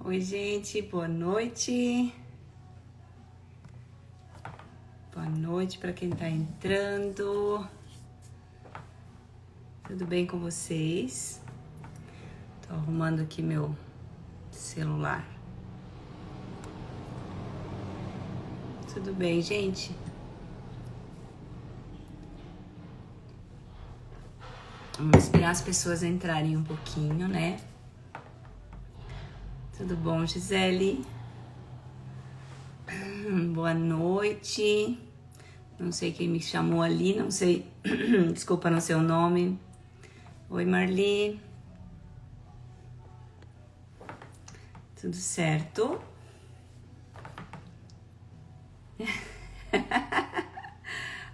Oi, gente, boa noite. Boa noite para quem tá entrando. Tudo bem com vocês? Tô arrumando aqui meu celular. Tudo bem, gente? Vamos esperar as pessoas entrarem um pouquinho, né? Tudo bom, Gisele? Boa noite. Não sei quem me chamou ali, não sei. Desculpa, não sei o nome. Oi, Marli. Tudo certo?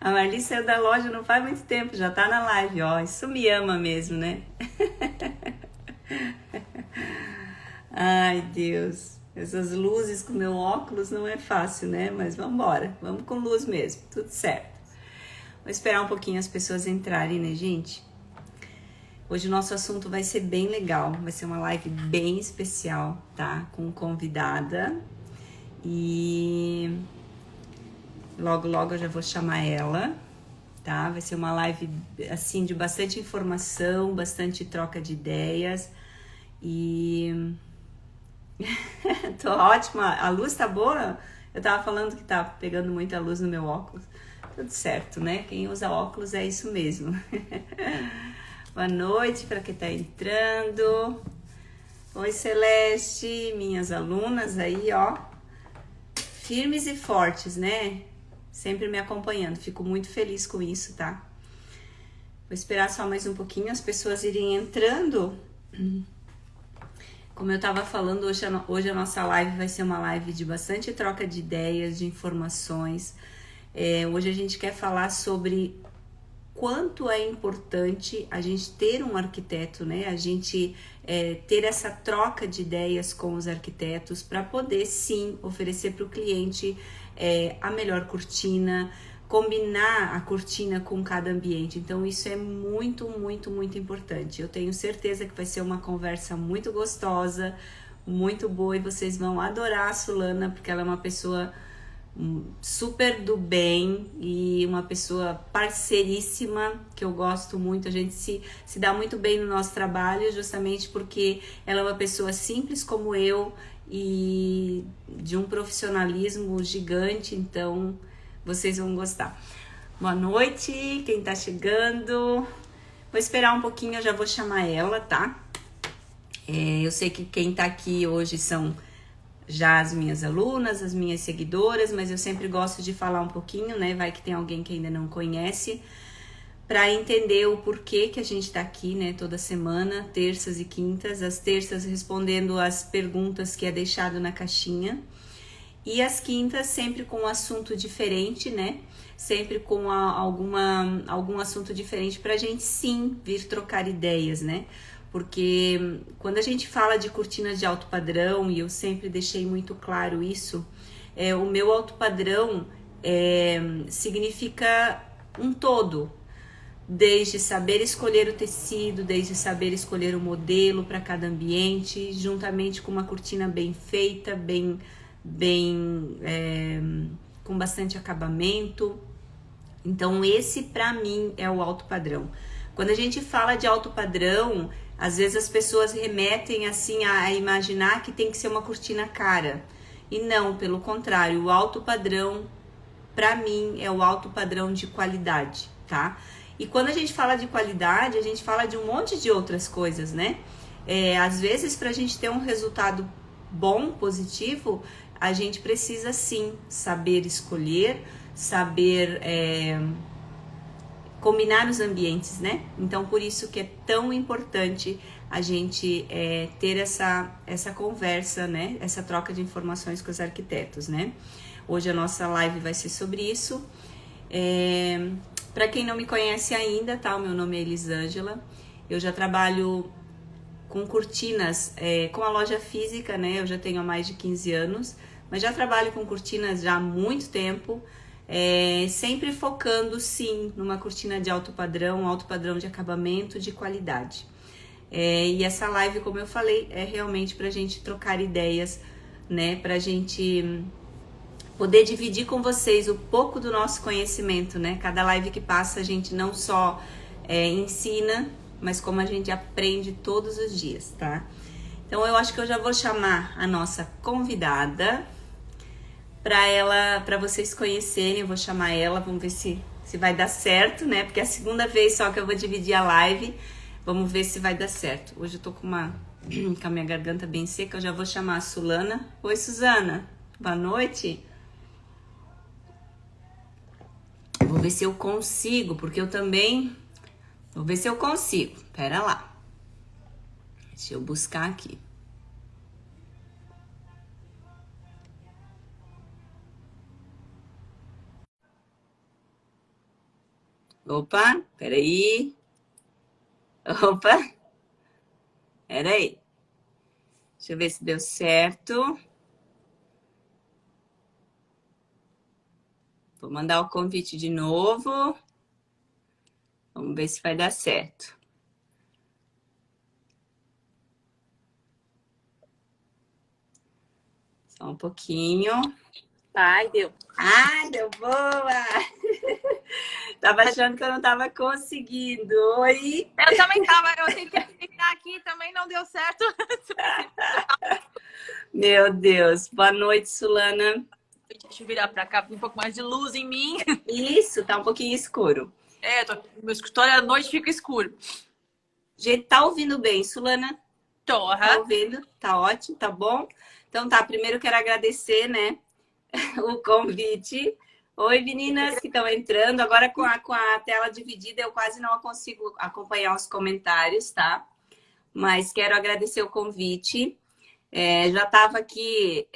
A Marli saiu da loja não faz muito tempo, já tá na live, ó. Isso me ama mesmo, né? Ai, Deus. Essas luzes com meu óculos não é fácil, né? Mas vamos embora. Vamos com luz mesmo, tudo certo. Vou esperar um pouquinho as pessoas entrarem, né, gente? Hoje o nosso assunto vai ser bem legal. Vai ser uma live bem especial, tá? Com convidada. E logo, logo eu já vou chamar ela, tá? Vai ser uma live, assim, de bastante informação, bastante troca de ideias. E... tô ótima. A luz tá boa? Eu tava falando que tá pegando muita luz no meu óculos. Tudo certo, né? Quem usa óculos é isso mesmo. Boa noite para quem tá entrando. Oi, Celeste, minhas alunas aí, ó. Firmes e fortes, né? Sempre me acompanhando. Fico muito feliz com isso, tá? Vou esperar só mais um pouquinho as pessoas irem entrando. Como eu tava falando, hoje a nossa live vai ser uma live de bastante troca de ideias, de informações. Hoje a gente quer falar sobre quanto é importante a gente ter um arquiteto, né? A gente ter essa troca de ideias com os arquitetos para poder, sim, oferecer para o cliente a melhor cortina, combinar a cortina com cada ambiente. Então, isso é muito, muito, muito importante. Eu tenho certeza que vai ser uma conversa muito gostosa, muito boa, e vocês vão adorar a Sulana, porque ela é uma pessoa super do bem e uma pessoa parceiríssima, que eu gosto muito. A gente se dá muito bem no nosso trabalho, justamente porque ela é uma pessoa simples como eu e de um profissionalismo gigante, então vocês vão gostar. Boa noite, quem tá chegando. Vou esperar um pouquinho, eu já vou chamar ela, tá? Eu sei que quem tá aqui hoje são já as minhas alunas, as minhas seguidoras, mas eu sempre gosto de falar um pouquinho, né? Vai que tem alguém que ainda não conhece, para entender o porquê que a gente tá aqui, né? Toda semana, terças e quintas. As terças respondendo as perguntas que é deixado na caixinha. E as quintas sempre com um assunto diferente, né? Sempre com algum assunto diferente pra gente, sim, vir trocar ideias, né? Porque quando a gente fala de cortinas de alto padrão, e eu sempre deixei muito claro isso, o meu alto padrão significa um todo, desde saber escolher o tecido, desde saber escolher o modelo para cada ambiente, juntamente com uma cortina bem feita, com bastante acabamento. Então esse para mim é o alto padrão. Quando a gente fala de alto padrão, às vezes as pessoas remetem assim a imaginar que tem que ser uma cortina cara. E não, pelo contrário, o alto padrão, para mim, é o alto padrão de qualidade, tá? E quando a gente fala de qualidade, a gente fala de um monte de outras coisas, né? Às vezes, para a gente ter um resultado bom, positivo, a gente precisa sim saber escolher, saber combinar os ambientes, né? Então, por isso que é tão importante a gente ter essa conversa, né? Essa troca de informações com os arquitetos, né? Hoje a nossa live vai ser sobre isso. Para quem não me conhece ainda, tá? O meu nome é Elisângela. Eu já trabalho com cortinas, com a loja física, né? Eu já tenho há mais de 15 anos, mas já trabalho com cortinas já há muito tempo. Sempre focando sim numa cortina de alto padrão de acabamento, de qualidade. E essa live, como eu falei, é realmente para a gente trocar ideias, né? Para a gente poder dividir com vocês um pouco do nosso conhecimento, né? Cada live que passa a gente não só ensina, mas como a gente aprende todos os dias, tá? Então eu acho que eu já vou chamar a nossa convidada para vocês conhecerem. Eu vou chamar ela, vamos ver se vai dar certo, né? Porque é a segunda vez só que eu vou dividir a live. Vamos ver se vai dar certo. Hoje eu tô com a minha garganta bem seca, eu já vou chamar a Sulana. Oi, Suzana. Boa noite. Vou ver se eu consigo, porque eu também... Vou ver se eu consigo. Pera lá. Deixa eu buscar aqui. Opa, peraí. Opa, peraí. Deixa eu ver se deu certo. Vou mandar o convite de novo. Vamos ver se vai dar certo. Só um pouquinho. Ai, deu. Ai, deu boa! Tava achando que eu não tava conseguindo. Oi? Eu também tava, eu tentei clicar aqui, também não deu certo. Meu Deus. Boa noite, Sulana. Deixa eu virar pra cá, um pouco mais de luz em mim. Isso, tá um pouquinho escuro. Meu escritório à noite fica escuro. Gente, tá ouvindo bem, Sulana? Tô, Tá ouvindo? Tá ótimo, tá bom? Então tá, primeiro quero agradecer, né, o convite. Oi, meninas que estão entrando. Agora com a tela dividida eu quase não consigo acompanhar os comentários, tá? Mas quero agradecer o convite. Já estava aqui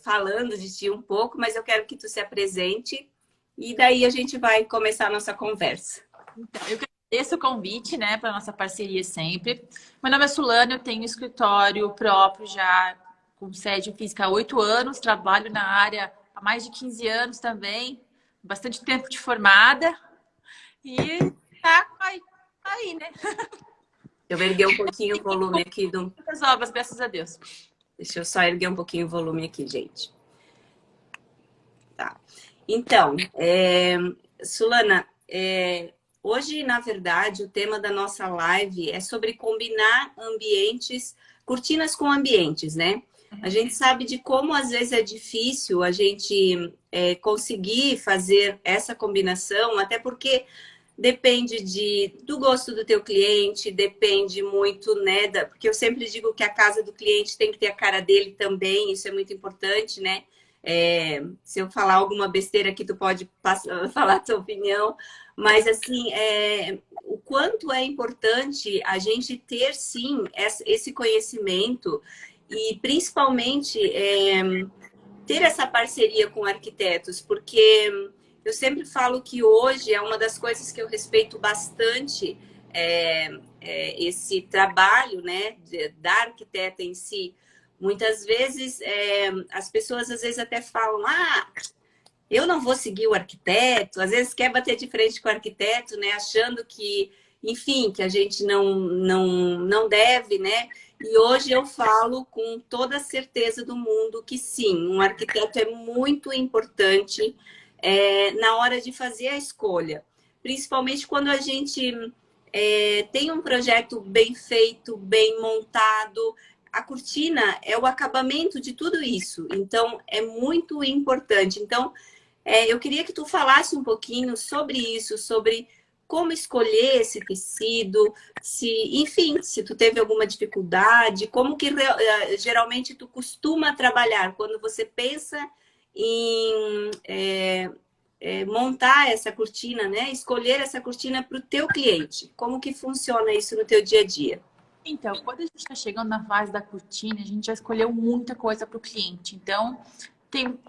falando de ti um pouco, mas eu quero que tu se apresente e daí a gente vai começar a nossa conversa. Então, eu agradeço o convite, né, para nossa parceria sempre. Meu nome é Sulana, eu tenho escritório próprio já com sede física há 8 anos, trabalho na área há mais de 15 anos também, bastante tempo de formada e tá aí, né? Eu vou erguer um pouquinho o volume aqui do... Muitas obras, graças a Deus. Deixa eu só erguer um pouquinho o volume aqui, gente. Tá. Então, Sulana, hoje, na verdade, o tema da nossa live é sobre combinar ambientes, cortinas com ambientes, né? A gente sabe de como, às vezes, é difícil a gente conseguir fazer essa combinação, até porque depende do gosto do teu cliente, depende muito, né? Porque eu sempre digo que a casa do cliente tem que ter a cara dele também, isso é muito importante, né? Se eu falar alguma besteira aqui, tu pode falar a tua opinião, mas assim, o quanto é importante a gente ter, sim, esse conhecimento e principalmente ter essa parceria com arquitetos, porque eu sempre falo que hoje é uma das coisas que eu respeito bastante esse trabalho, né, da arquiteta em si. Muitas vezes as pessoas às vezes até falam, eu não vou seguir o arquiteto, às vezes quer bater de frente com o arquiteto, né, achando que, enfim, que a gente não deve, né? E hoje eu falo com toda a certeza do mundo que sim, um arquiteto é muito importante na hora de fazer a escolha. Principalmente quando a gente tem um projeto bem feito, bem montado. A cortina é o acabamento de tudo isso. Então, é muito importante. Então, eu queria que tu falasse um pouquinho sobre isso, sobre como escolher esse tecido, enfim, se tu teve alguma dificuldade, como que geralmente tu costuma trabalhar quando você pensa em montar essa cortina, né? Escolher essa cortina para o teu cliente. Como que funciona isso no teu dia a dia? Então, quando a gente está chegando na fase da cortina, a gente já escolheu muita coisa para o cliente. Então,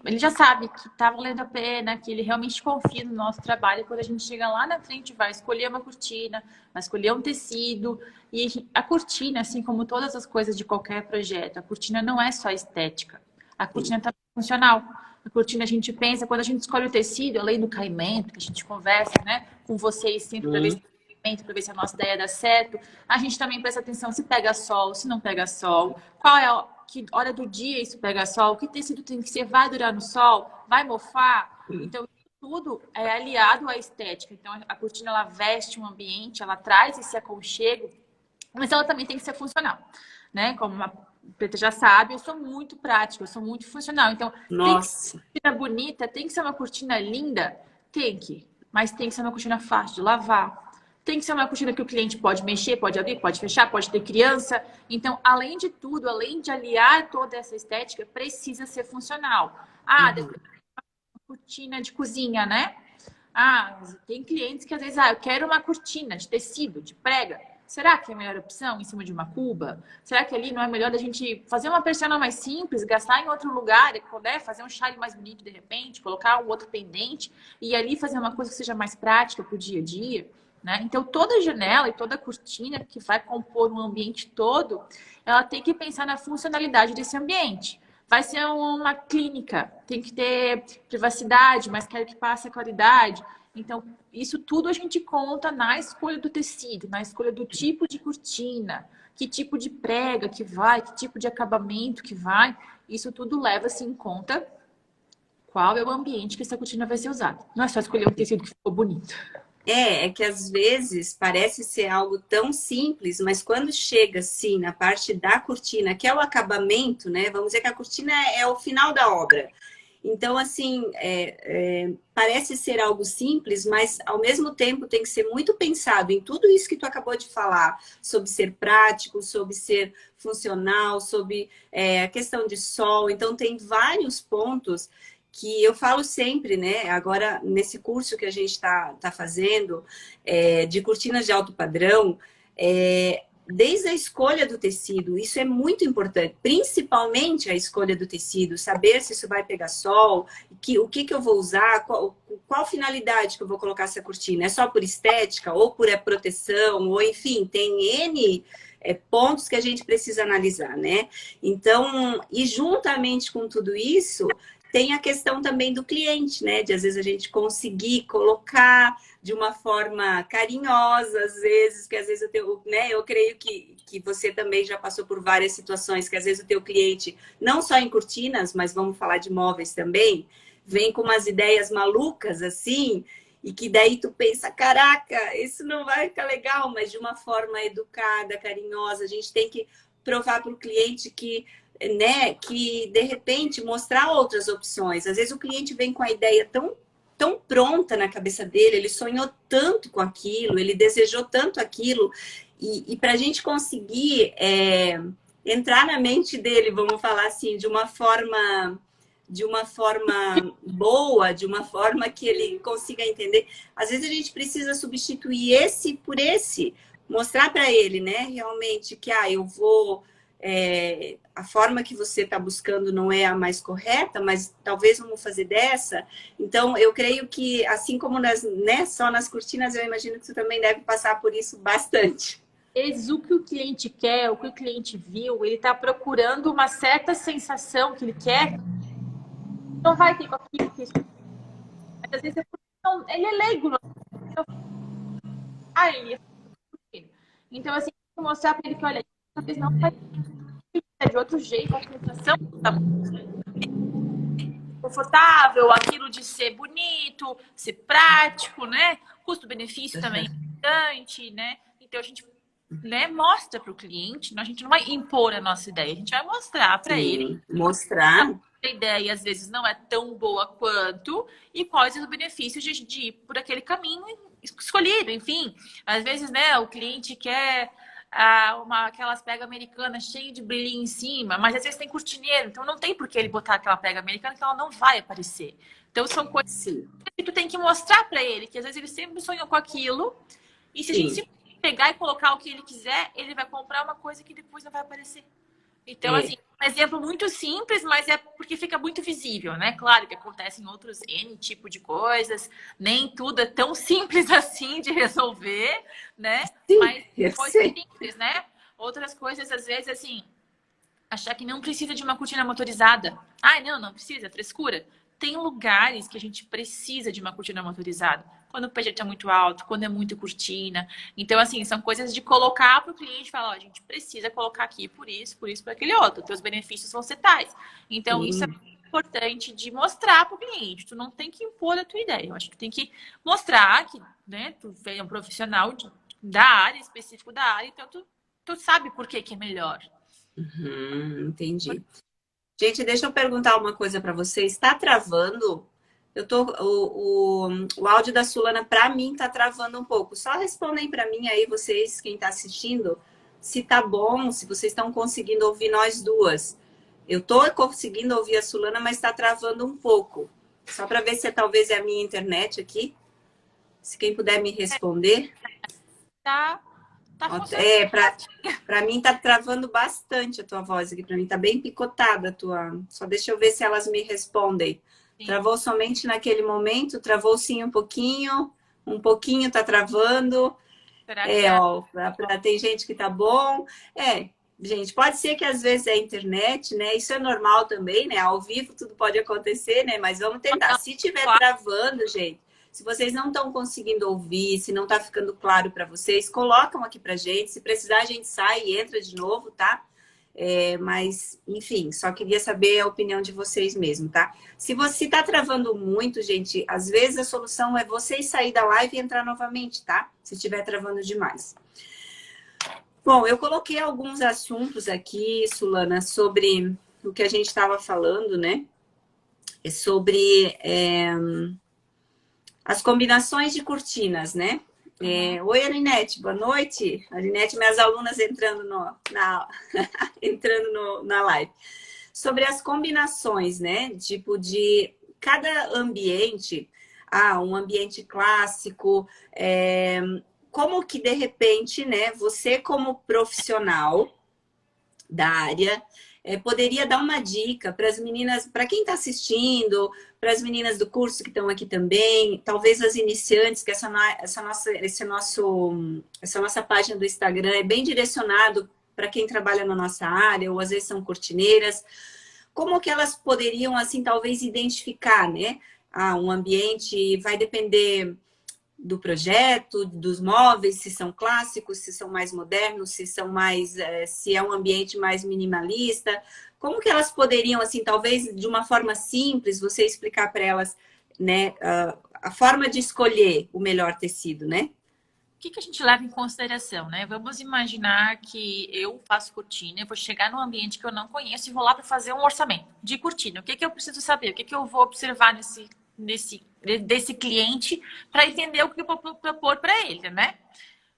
ele já sabe que está valendo a pena, que ele realmente confia no nosso trabalho. Quando a gente chega lá na frente, vai escolher uma cortina, vai escolher um tecido. E a cortina, assim como todas as coisas de qualquer projeto, a cortina não é só estética. A cortina está funcional. A cortina a gente pensa, quando a gente escolhe o tecido, além do caimento, que a gente conversa, né, com vocês sempre para ver se para ver se a nossa ideia dá certo. A gente também presta atenção se pega sol, se não pega sol, qual é que hora do dia isso pega sol, que tecido tem que ser, vai durar no sol, vai mofar. Então, tudo é aliado à estética. Então, a cortina, ela veste um ambiente, ela traz esse aconchego, mas ela também tem que ser funcional, né? Como a Preta já sabe, eu sou muito prática, eu sou muito funcional. Então, tem que ser Nossa. uma cortina bonita, tem que ser uma cortina linda, tem que, mas tem que ser uma cortina fácil de lavar. Tem que ser uma cortina que o cliente pode mexer, pode abrir, pode fechar, pode ter criança. Então, além de tudo, além de aliar toda essa estética, precisa ser funcional. Ah, Uhum. cortina de cozinha, né? Ah, tem clientes que às vezes, eu quero uma cortina de tecido, de prega. Será que é a melhor opção em cima de uma cuba? Será que ali não é melhor da gente fazer uma persiana mais simples, gastar em outro lugar, né? Fazer um chale mais bonito de repente, colocar um outro pendente e ali fazer uma coisa que seja mais prática para o dia a dia, né? Então, toda janela e toda cortina que vai compor um ambiente todo, ela tem que pensar na funcionalidade desse ambiente. Vai ser uma clínica, tem que ter privacidade, mas quero que passe a qualidade. Então, isso tudo a gente conta na escolha do tecido, na escolha do tipo de cortina, que tipo de prega que vai, que tipo de acabamento que vai. Isso tudo leva-se em conta qual é o ambiente que essa cortina vai ser usada. Não é só escolher um tecido que ficou bonito. É que às vezes parece ser algo tão simples, mas quando chega assim na parte da cortina, que é o acabamento, né? Vamos dizer que a cortina é o final da obra. Então, assim, parece ser algo simples, mas ao mesmo tempo tem que ser muito pensado em tudo isso que tu acabou de falar, sobre ser prático, sobre ser funcional, sobre a questão de sol. Então, tem vários pontos que eu falo sempre, né? Agora, nesse curso que a gente está fazendo, de cortinas de alto padrão, desde a escolha do tecido, isso é muito importante, principalmente a escolha do tecido, saber se isso vai pegar sol, o que eu vou usar, qual finalidade que eu vou colocar essa cortina, é só por estética, ou por proteção, ou enfim, tem N pontos que a gente precisa analisar, né? Então, e juntamente com tudo isso, tem a questão também do cliente, né? De às vezes a gente conseguir colocar de uma forma carinhosa, às vezes, que às vezes eu creio que você também já passou por várias situações, que às vezes o teu cliente, não só em cortinas, mas vamos falar de móveis também, vem com umas ideias malucas assim, e que daí tu pensa, caraca, isso não vai ficar legal, mas de uma forma educada, carinhosa, a gente tem que provar para o cliente que, né, que de repente mostrar outras opções. Às vezes o cliente vem com a ideia tão pronta na cabeça dele, ele sonhou tanto com aquilo, ele desejou tanto aquilo, e para a gente conseguir entrar na mente dele, vamos falar assim, de uma forma boa, de uma forma que ele consiga entender. Às vezes a gente precisa substituir esse por esse, mostrar para ele, né, realmente que eu vou a forma que você está buscando não é a mais correta, mas talvez vamos fazer dessa. Então, eu creio que, assim como né, só nas cortinas, eu imagino que você também deve passar por isso bastante. Vezes o que o cliente quer, o que o cliente viu, ele está procurando uma certa sensação que ele quer, não vai ter com aquilo que mas às vezes ele é leigo. Ele é... Então, assim, mostrar para ele que, olha, talvez não vai ser de outro jeito, a sensação tá confortável, aquilo de ser bonito, ser prático, né? Custo-benefício também é importante, né? Então, a gente mostra para o cliente, a gente não vai impor a nossa ideia, a gente vai mostrar para ele. Mostrar. A ideia, às vezes, não é tão boa quanto, e quais os benefícios de ir por aquele caminho escolhido, enfim. Às vezes, né, o cliente quer aquelas pegas americanas cheias de brilhinho em cima, mas às vezes tem cortineiro, então não tem por que ele botar aquela pega americana, que ela não vai aparecer. Então, são coisas Sim. que tu tem que mostrar para ele, que às vezes ele sempre sonhou com aquilo, e se a gente pegar e colocar o que ele quiser, ele vai comprar uma coisa que depois não vai aparecer. Então, assim, um exemplo muito simples, mas é porque fica muito visível, né? Claro que acontecem outros N tipo de coisas, nem tudo é tão simples assim de resolver, né? Sim, mas coisas simples, né? Outras coisas, às vezes, assim, achar que não precisa de uma cortina motorizada. Não precisa, frescura. Tem lugares que a gente precisa de uma cortina motorizada. quando o PJ é muito alto, quando é muito cortina. Então, assim, são coisas de colocar para o cliente e falar, ó, a gente precisa colocar aqui por isso, por aquele outro. Teus benefícios vão ser tais. Então, isso é Sim. importante de mostrar para o cliente. Tu não tem que impor a tua ideia. Eu acho que tu tem que mostrar que, né, tu é um profissional da área, específico da área, então tu sabe por que que é melhor. Entendi. Gente, deixa eu perguntar uma coisa para você. Está travando? Eu tô, o áudio da Sulana para mim tá travando um pouco. Só respondem para mim aí, vocês, quem está assistindo, se tá bom, se vocês estão conseguindo ouvir nós duas. Eu tô conseguindo ouvir a Sulana, mas está travando um pouco. Só para ver se talvez é a minha internet aqui. Se quem puder me responder. Tá funcionando. É, para mim tá travando bastante a tua voz aqui. Para mim tá bem picotada a tua. Só deixa eu ver se elas me respondem. Sim. Travou somente naquele momento? Travou sim um pouquinho tá travando. Será que é? Ó, tem gente que tá bom. Gente, pode ser que às vezes é a internet, né? Isso é normal também, né? Ao vivo tudo pode acontecer, né? Mas vamos tentar. Se tiver travando, gente, se vocês não estão conseguindo ouvir, se não tá ficando claro para vocês, colocam aqui pra gente. Se precisar, a gente sai e entra de novo, tá? Mas, enfim, só queria saber a opinião de vocês mesmo, tá? Se você tá travando muito, gente, às vezes a solução é vocês sair da live e entrar novamente, tá? Se estiver travando demais. Bom, eu coloquei alguns assuntos aqui, Sulana, sobre o que a gente estava falando, né? Sobre as combinações de cortinas, né? Oi, Alinete, boa noite. Alinete, minhas alunas entrando na live. Sobre as combinações, né? Tipo, de cada ambiente, um ambiente clássico, como que, de repente, né? Você, como profissional da área, poderia dar uma dica para as meninas, para quem está assistindo, para as meninas do curso que estão aqui também, talvez as iniciantes, que essa nossa página do Instagram é bem direcionado para quem trabalha na nossa área, ou às vezes são cortineiras. Como que elas poderiam, assim, talvez identificar, né? Um ambiente vai depender do projeto, dos móveis, se são clássicos, se são mais modernos, se é um ambiente mais minimalista. Como que elas poderiam, assim, talvez de uma forma simples, você explicar para elas, né, a forma de escolher o melhor tecido, né? O que a gente leva em consideração, né? Vamos imaginar que eu faço cortina, eu vou chegar num ambiente que eu não conheço e vou lá para fazer um orçamento de cortina. O que eu preciso saber? O que eu vou observar desse cliente para entender o que eu vou propor para ele, né?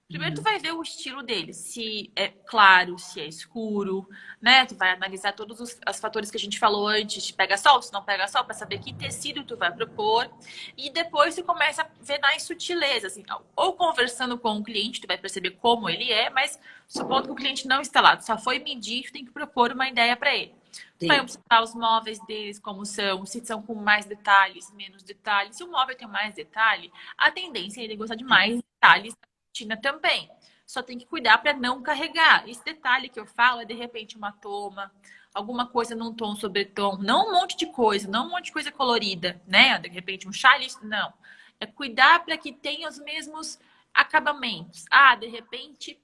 Primeiro tu vai ver o estilo dele, se é claro, se é escuro, né? Tu vai analisar todos os fatores que a gente falou antes, pega sol, se não pega sol, para saber que tecido tu vai propor. E depois tu começa a ver nas sutilezas, assim, ou conversando com o cliente, tu vai perceber como ele é, mas supondo que o cliente não está lá, tu só foi medir, tu tem que propor uma ideia para ele. Tu vai observar os móveis deles, como são, se são com mais detalhes, menos detalhes. Se o móvel tem mais detalhe, a tendência é ele gostar de mais detalhes também. Só tem que cuidar para não carregar. Esse detalhe que eu falo é de repente uma toma, alguma coisa num tom sobre tom, não um monte de coisa, não um monte de coisa colorida, né? De repente um chalice, não. É cuidar para que tenha os mesmos acabamentos. De repente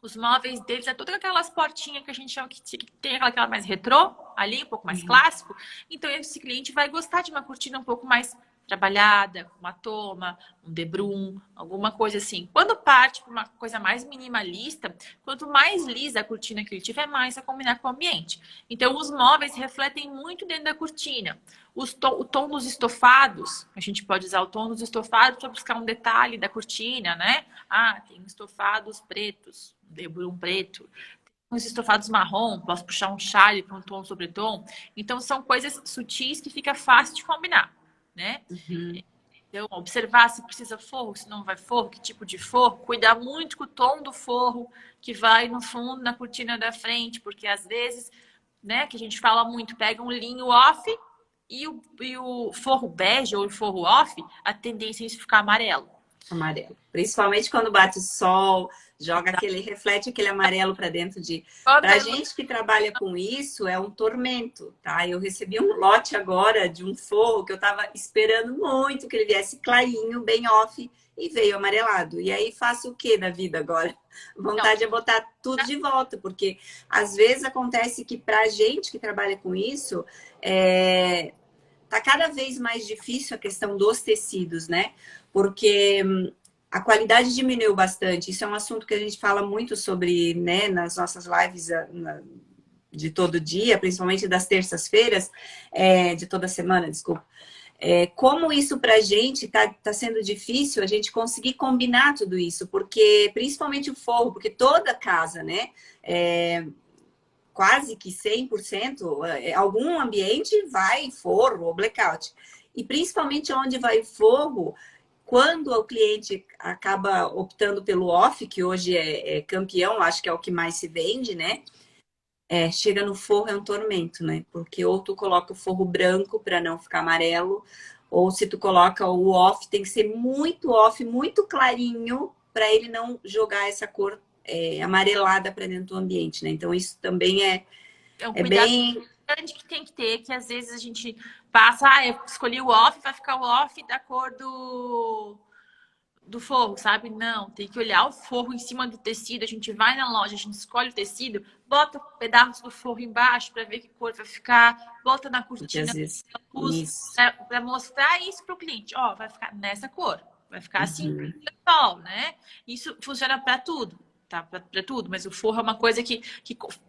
os móveis deles é todas aquelas portinhas que a gente chama que tem aquela mais retrô, ali um pouco mais clássico. Então esse cliente vai gostar de uma cortina um pouco mais trabalhada, com uma toma, um debrum, alguma coisa assim. Quando parte para uma coisa mais minimalista, quanto mais lisa a cortina que ele tiver, mais a combinar com o ambiente. Então, os móveis refletem muito dentro da cortina. O tom dos estofados, a gente pode usar o tom dos estofados para buscar um detalhe da cortina, né? Tem estofados pretos, debrum preto. Os estofados marrom, posso puxar um chale para um tom sobre tom. Então, são coisas sutis que fica fácil de combinar, né? Então, observar se precisa forro, se não vai forro, que tipo de forro. Cuidar muito com o tom do forro que vai no fundo, na cortina da frente, porque às vezes, né, que a gente fala muito, pega um linho off e o forro bege ou o forro off, a tendência é isso ficar amarelo. Amarelo. Principalmente quando bate o sol. Joga aquele, reflete aquele amarelo para dentro de... Para gente que trabalha com isso, é um tormento, tá? Eu recebi um lote agora de um forro que eu tava esperando muito que ele viesse clarinho, bem off, e veio amarelado. E aí faço o que da vida agora? Vontade é botar tudo de volta, porque às vezes acontece que pra gente que trabalha com isso, tá cada vez mais difícil a questão dos tecidos, né? Porque a qualidade diminuiu bastante. Isso é um assunto que a gente fala muito sobre, né, nas nossas lives de todo dia, principalmente das terças-feiras, de toda semana, desculpa. Como isso pra gente tá sendo difícil a gente conseguir combinar tudo isso, porque principalmente o forro, porque toda casa, né, quase que 100%, algum ambiente vai forro ou blackout. E principalmente onde vai forro, quando o cliente acaba optando pelo off, que hoje é campeão, acho que é o que mais se vende, né? Chega no forro é um tormento, né? Porque ou tu coloca o forro branco para não ficar amarelo, ou se tu coloca o off, tem que ser muito off, muito clarinho, para ele não jogar essa cor amarelada para dentro do ambiente, né? Então isso também É um é cuidado bem... grande que tem que ter, que às vezes a gente passa, eu escolhi o off, vai ficar o off da cor do forro, sabe? Não, tem que olhar o forro em cima do tecido. A gente vai na loja, a gente escolhe o tecido, bota pedaços do forro embaixo para ver que cor vai ficar, bota na Porque cortina às vezes... luz, Isso. para mostrar isso para o cliente. Ó, vai ficar nessa cor, vai ficar assim, Uhum. sol, né? Isso funciona para tudo, tá? Para tudo, mas o forro é uma coisa que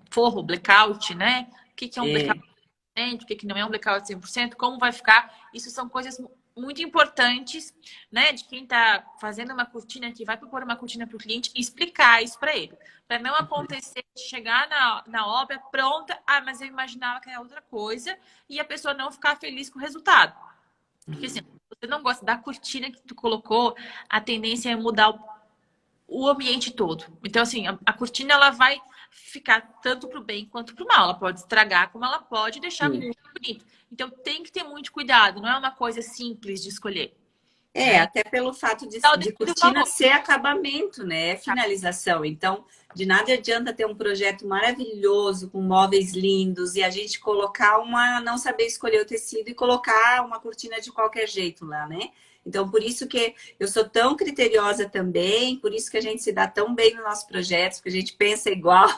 forro, blackout, né? O que é um blackout? O que não é um blackout 100%, como vai ficar. Isso são coisas muito importantes, né? De quem está fazendo uma cortina, que vai propor uma cortina para o cliente, explicar isso para ele. Para não acontecer de chegar na obra pronta, mas eu imaginava que era outra coisa, e a pessoa não ficar feliz com o resultado. Porque assim, se você não gosta da cortina que tu colocou, a tendência é mudar o ambiente todo. Então, assim, a cortina ela vai ficar tanto para o bem quanto para o mal. Ela pode estragar, como ela pode deixar muito bonito. Então, tem que ter muito cuidado. Não é uma coisa simples de escolher. Né? Até pelo fato de, Então, de do cortina valor. ser acabamento, né? É finalização. Então, de nada adianta ter um projeto maravilhoso, com móveis lindos, e a gente colocar não saber escolher o tecido e colocar uma cortina de qualquer jeito lá, né? Então, por isso que eu sou tão criteriosa também, por isso que a gente se dá tão bem nos nossos projetos, porque a gente pensa igual.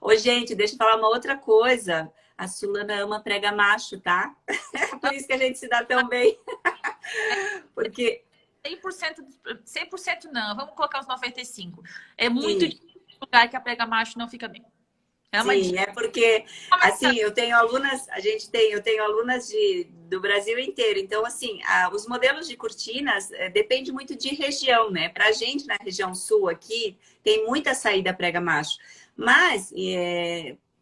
Ô, gente, deixa eu falar uma outra coisa. A Sulana ama prega macho, tá? Por isso que a gente se dá tão bem. Porque 100% não, vamos colocar uns 95%. É muito difícil lugar que a prega macho não fica bem. É uma sim, porque assim, eu tenho alunas, eu tenho alunas do Brasil inteiro. Então, assim, os modelos de cortinas depende muito de região, né? Pra gente na região sul aqui, tem muita saída prega macho. Mas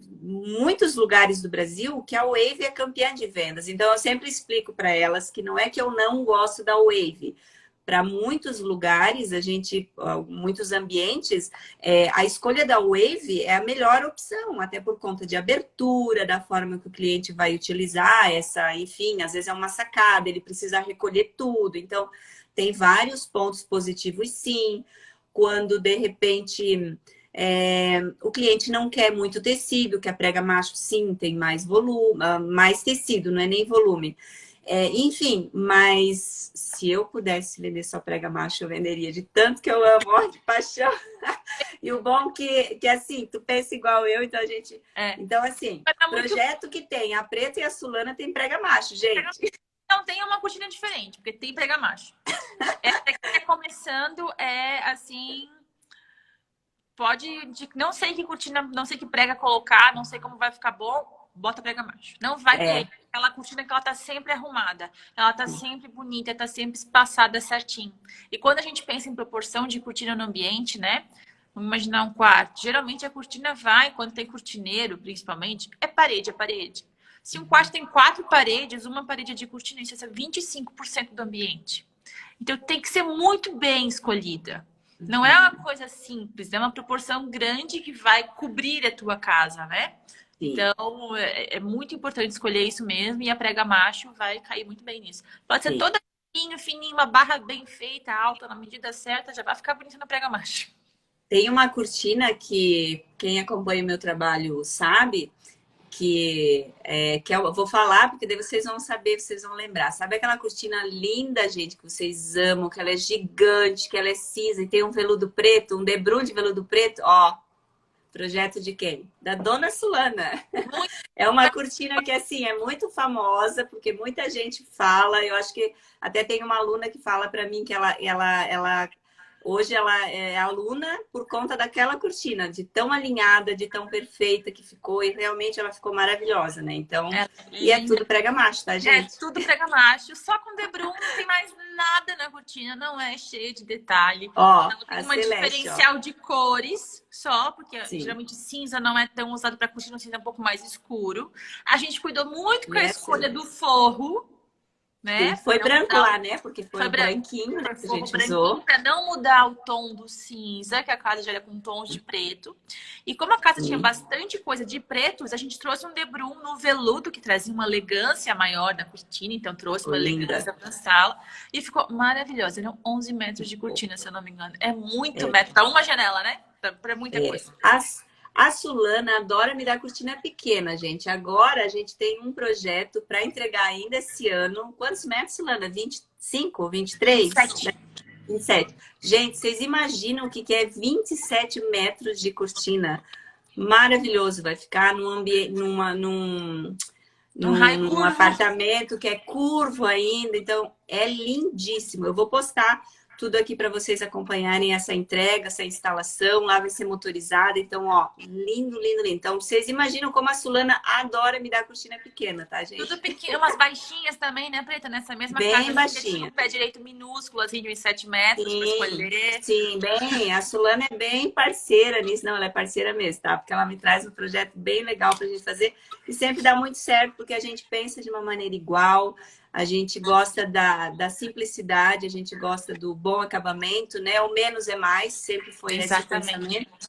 muitos lugares do Brasil que a Wave é campeã de vendas. Então, eu sempre explico para elas que não é que eu não gosto da Wave. Para muitos lugares, muitos ambientes, a escolha da Wave é a melhor opção, até por conta de abertura, da forma que o cliente vai utilizar enfim, às vezes é uma sacada, ele precisa recolher tudo. Então, tem vários pontos positivos, sim. Quando, de repente, o cliente não quer muito tecido, que a prega macho, sim, tem mais volume, mais tecido, não é nem volume. Enfim, mas se eu pudesse vender só prega macho, eu venderia de tanto que eu amo, ó, de paixão. E o bom que assim, tu pensa igual eu, então a gente... Então, assim, projeto que tem a preta e a sulana tem prega macho, gente. Não tem uma cortina diferente, porque tem prega macho. Essa que tá começando assim... Não sei que cortina, não sei que prega colocar, não sei como vai ficar bom, bota prega macho. Não vai ter aquela cortina que ela tá sempre arrumada, ela tá sempre bonita, tá sempre espaçada certinho. E quando a gente pensa em proporção de cortina no ambiente, né? Vamos imaginar um quarto. Geralmente a cortina vai, quando tem cortineiro, principalmente, é parede, é parede. Se um quarto tem 4 paredes, uma parede é de cortina, isso é 25% do ambiente. Então tem que ser muito bem escolhida. Não é uma coisa simples, é uma proporção grande que vai cobrir a tua casa, né? Sim. Então, é muito importante escolher isso mesmo e a prega macho vai cair muito bem nisso. Pode ser toda fininho, uma barra bem feita, alta, na medida certa, já vai ficar bonita na prega macho. Tem uma cortina que quem acompanha o meu trabalho sabe que eu vou falar, porque daí vocês vão saber, vocês vão lembrar. Sabe aquela cortina linda, gente, que vocês amam, que ela é gigante, que ela é cinza e tem um veludo preto, um debrum de veludo preto? Ó, projeto de quem? Da Dona Sulana. Muito. É uma cortina que, assim, é muito famosa, porque muita gente fala. Eu acho que até tem uma aluna que fala para mim que ela hoje ela é aluna por conta daquela cortina, de tão alinhada, de tão perfeita que ficou, e realmente ela ficou maravilhosa, né? Então, É e é linda. tudo prega-macho, tá, É gente? tudo prega macho, só com debrum, não tem mais nada na cortina, não é cheio de detalhe. Ó, Não tem a uma Celeste, ó. diferencial de cores só, porque Sim, geralmente cinza não é tão usado para cortina, o cinza é um pouco mais escuro. A gente cuidou muito com a né, escolha do Celeste? forro, Sim, né? Para foi não branco mudar lá, o né? Porque foi foi o branco. branquinho, né, Foi que a forro gente branquinho usou. para não mudar o tom do cinza, que a casa já era com tons de preto. E como a casa tinha Sim, bastante coisa de pretos, a gente trouxe um debrum no veludo que trazia uma elegância maior na cortina, então trouxe ficou uma linda. elegância para a sala e ficou maravilhosa. Eram 11 metros de cortina, se eu não me engano. É muito É, metro para uma janela, né? Para muita é. coisa. A Sulana adora me dar cortina pequena, gente. Agora a gente tem um projeto para entregar ainda esse ano. Quantos metros, Sulana? 25, 23? 27. 27. Gente, vocês imaginam o que é 27 metros de cortina? Maravilhoso. Vai ficar num ambiente, Um raio num curvo. apartamento que é curvo ainda, então é lindíssimo. Eu vou postar tudo aqui para vocês acompanharem essa entrega, essa instalação. Lá vai ser motorizada, então, ó, lindo, lindo, lindo. Então, vocês imaginam como a Sulana adora me dar cortina pequena, tá, gente? Tudo pequeno, umas baixinhas também, né, Preta? Nessa mesma casa, Bem a filha tinha baixinha. um pé direito minúsculo, assim, de uns 7 metros para Sim, escolher. sim, bem. A Sulana é bem parceira nisso, não, ela é parceira mesmo, tá? Porque ela me traz um projeto bem legal para a gente fazer e sempre dá muito certo, porque a gente pensa de uma maneira igual, a gente gosta da simplicidade, a gente gosta do bom acabamento, né? O menos é mais, sempre foi esse o Exatamente. pensamento.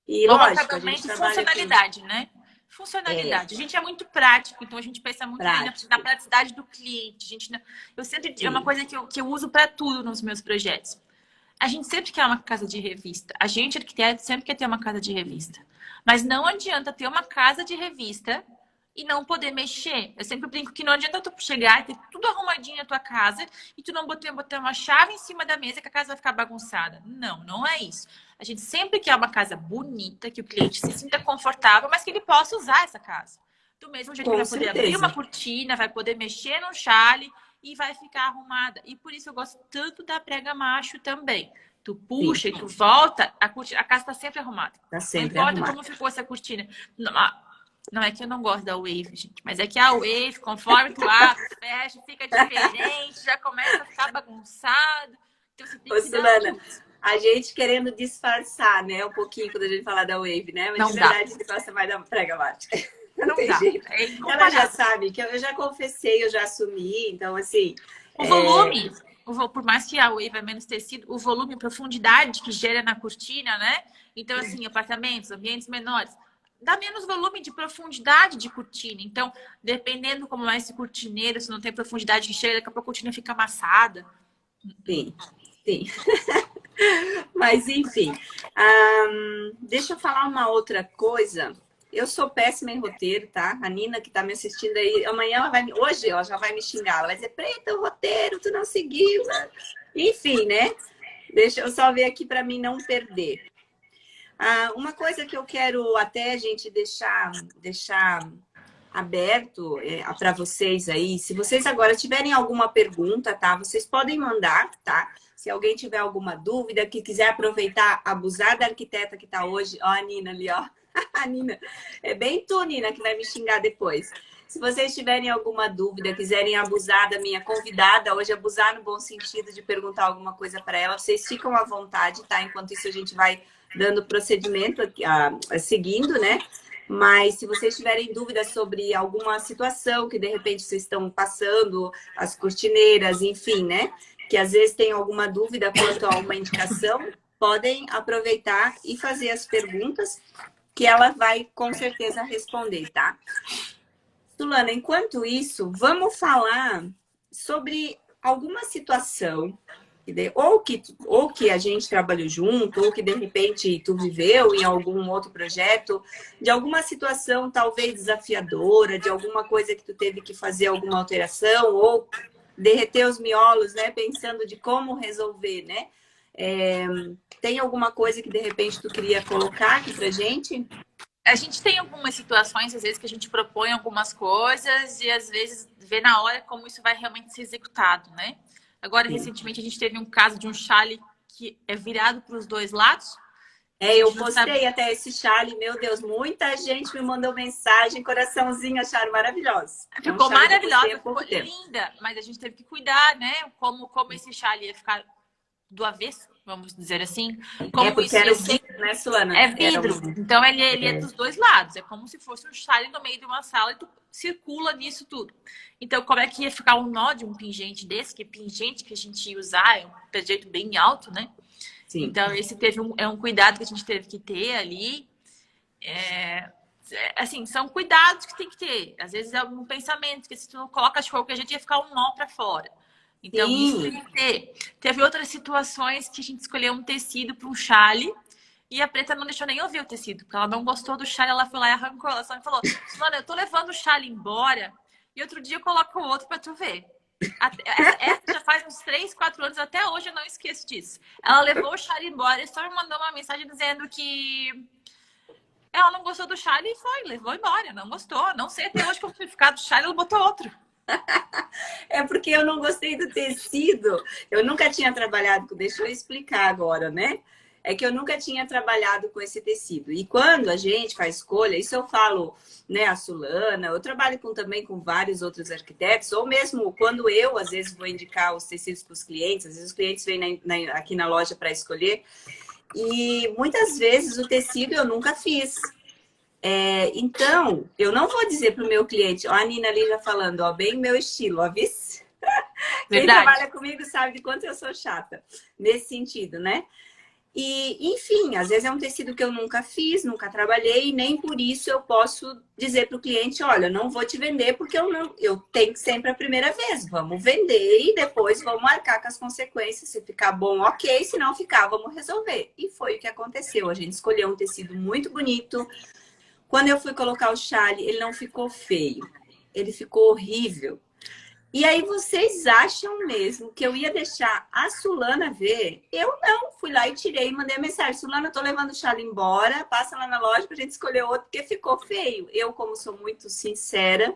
E Bom lógico, a gente acabamento e trabalha com funcionalidade, né? é, Funcionalidade. A gente é muito prático, então a gente pensa muito também na prático. praticidade do cliente. A gente, eu sempre, é uma Sim, coisa que eu uso para tudo nos meus projetos. A gente sempre quer uma casa de revista. A gente, arquiteto, sempre quer ter uma casa de revista. Mas não adianta ter uma casa de revista e não poder mexer. Eu sempre brinco que não adianta tu chegar e ter tudo arrumadinho na tua casa e tu não botar uma chave em cima da mesa que a casa vai ficar bagunçada. Não, não é isso. A gente sempre quer uma casa bonita, que o cliente se sinta confortável, mas que ele possa usar essa casa. Do mesmo jeito que ele com vai poder abrir uma certeza. cortina, vai poder mexer no chale e vai ficar arrumada. E por isso eu gosto tanto da prega macho também. Tu Sim, puxa e tu volta, a casa está sempre arrumada. tá Não sempre importa arrumado. como ficou essa cortina. Não é que eu não gosto da Wave, gente, mas é que a Wave, conforme tu abre, fecha, fica diferente, já começa a ficar bagunçado. Então você tem Ô, que dar Sulana, um. a gente querendo disfarçar, né, um pouquinho quando a gente fala da Wave, né? Mas de Não dá. verdade a gente gosta mais da prega mágica. Não Não tem dá. jeito. É Ela já incomparável. sabe que eu já confessei, eu já assumi, então assim, O é, volume, por mais que a Wave é menos tecido, o volume, a profundidade que gera na cortina, né? Então, assim, apartamentos, ambientes menores, dá menos volume de profundidade de cortina. Então, dependendo como é esse cortineiro, se não tem profundidade que chega, daqui a pouco a cortina fica amassada. sim, sim. Mas enfim, deixa eu falar uma outra coisa. Eu sou péssima em roteiro, tá? A Nina que tá me assistindo aí, amanhã ela vai hoje ela já vai me xingar, ela vai dizer, Preta, o roteiro, tu não seguiu. Enfim, né? Deixa eu só ver aqui para mim não perder. Uma coisa que eu quero até a gente deixar aberto para vocês aí, se vocês agora tiverem alguma pergunta, tá? Vocês podem mandar, tá? Se alguém tiver alguma dúvida, que quiser aproveitar, abusar da arquiteta que tá hoje, ó a Nina ali, ó. A Nina, é bem tu, Nina, que vai me xingar depois. Se vocês tiverem alguma dúvida, quiserem abusar da minha convidada, hoje abusar no bom sentido de perguntar alguma coisa para ela, vocês ficam à vontade, tá? Enquanto isso a gente vai dando procedimento, seguindo, né? Mas se vocês tiverem dúvidas sobre alguma situação que de repente vocês estão passando, as cortineiras, enfim, né? Que às vezes tem alguma dúvida quanto a uma indicação, podem aproveitar e fazer as perguntas que ela vai com certeza responder, tá? Sulana, enquanto isso, vamos falar sobre alguma situação Ou que a gente trabalhou junto, ou que de repente tu viveu em algum outro projeto, de alguma situação talvez desafiadora, de alguma coisa que tu teve que fazer alguma alteração, ou derreter os miolos, né? Pensando de como resolver, né? Tem alguma coisa que de repente tu queria colocar aqui pra gente? A gente tem algumas situações, às vezes, que a gente propõe algumas coisas e às vezes vê na hora como isso vai realmente ser executado, né? Agora, Sim. recentemente, a gente teve um caso de um chale que é virado para os dois lados. A Eu gente não postei sabe. até esse chale, meu Deus, muita gente me mandou mensagem, coraçãozinho, acharam maravilhoso. É um Ficou chale que eu postei maravilhosa, há ficou pouco tempo. linda, mas a gente teve que cuidar, né? Como esse chale ia ficar do avesso, vamos dizer assim. Como Porque isso era ia o ser. vidro, né, Sulana? É Era vidro, um... então ele é dos dois lados. É como se fosse um chale no meio de uma sala e tu circula nisso tudo. Então, como é que ia ficar um nó de um pingente desse? Que pingente que a gente ia usar é um projeto bem alto, né? Sim. Então, esse é um cuidado que a gente teve que ter ali. Assim, são cuidados que tem que ter. Às vezes é um pensamento, que se tu não coloca as cores, a gente ia ficar um nó para fora. Então, isso Sim. tem que ter. Teve outras situações que a gente escolheu um tecido para um chale e a preta não deixou nem ouvir o tecido, porque ela não gostou do chale, ela foi lá e arrancou. Ela só me falou: Mano, eu tô levando o chale embora e outro dia eu coloco o outro para tu ver. Essa já faz uns 3, 4 anos, até hoje eu não esqueço disso. Ela levou o chale embora e só me mandou uma mensagem dizendo que ela não gostou do chale e foi, levou embora, não gostou. Não sei até hoje como foi ficar do chale, ela botou outro. É porque eu não gostei do tecido. Eu nunca tinha trabalhado com... Deixa eu explicar agora, né? É que eu nunca tinha trabalhado com esse tecido. E quando a gente faz escolha, isso eu falo, né, a Sulana, eu trabalho também com vários outros arquitetos, ou mesmo quando eu, às vezes, vou indicar os tecidos para os clientes, às vezes os clientes vêm aqui na loja para escolher, e muitas vezes o tecido eu nunca fiz. Então, eu não vou dizer para o meu cliente, ó, a Nina ali já falando, ó, bem meu estilo, ó, vice? Quem Verdade. trabalha comigo sabe de quanto eu sou chata, nesse sentido, né? E, enfim, às vezes é um tecido que eu nunca fiz, nunca trabalhei, e nem por isso eu posso dizer para o cliente, olha, não vou te vender porque eu tenho sempre a primeira vez. Vamos vender e depois vamos marcar com as consequências. Se ficar bom, ok. Se não ficar, vamos resolver. E foi o que aconteceu. A gente escolheu um tecido muito bonito. Quando eu fui colocar o chale, ele não ficou feio. Ele ficou horrível. E aí vocês acham mesmo que eu ia deixar a Sulana ver? Eu não, fui lá e tirei e mandei a mensagem. Sulana, eu tô levando o chale embora, passa lá na loja pra gente escolher outro, porque ficou feio. Eu, como sou muito sincera,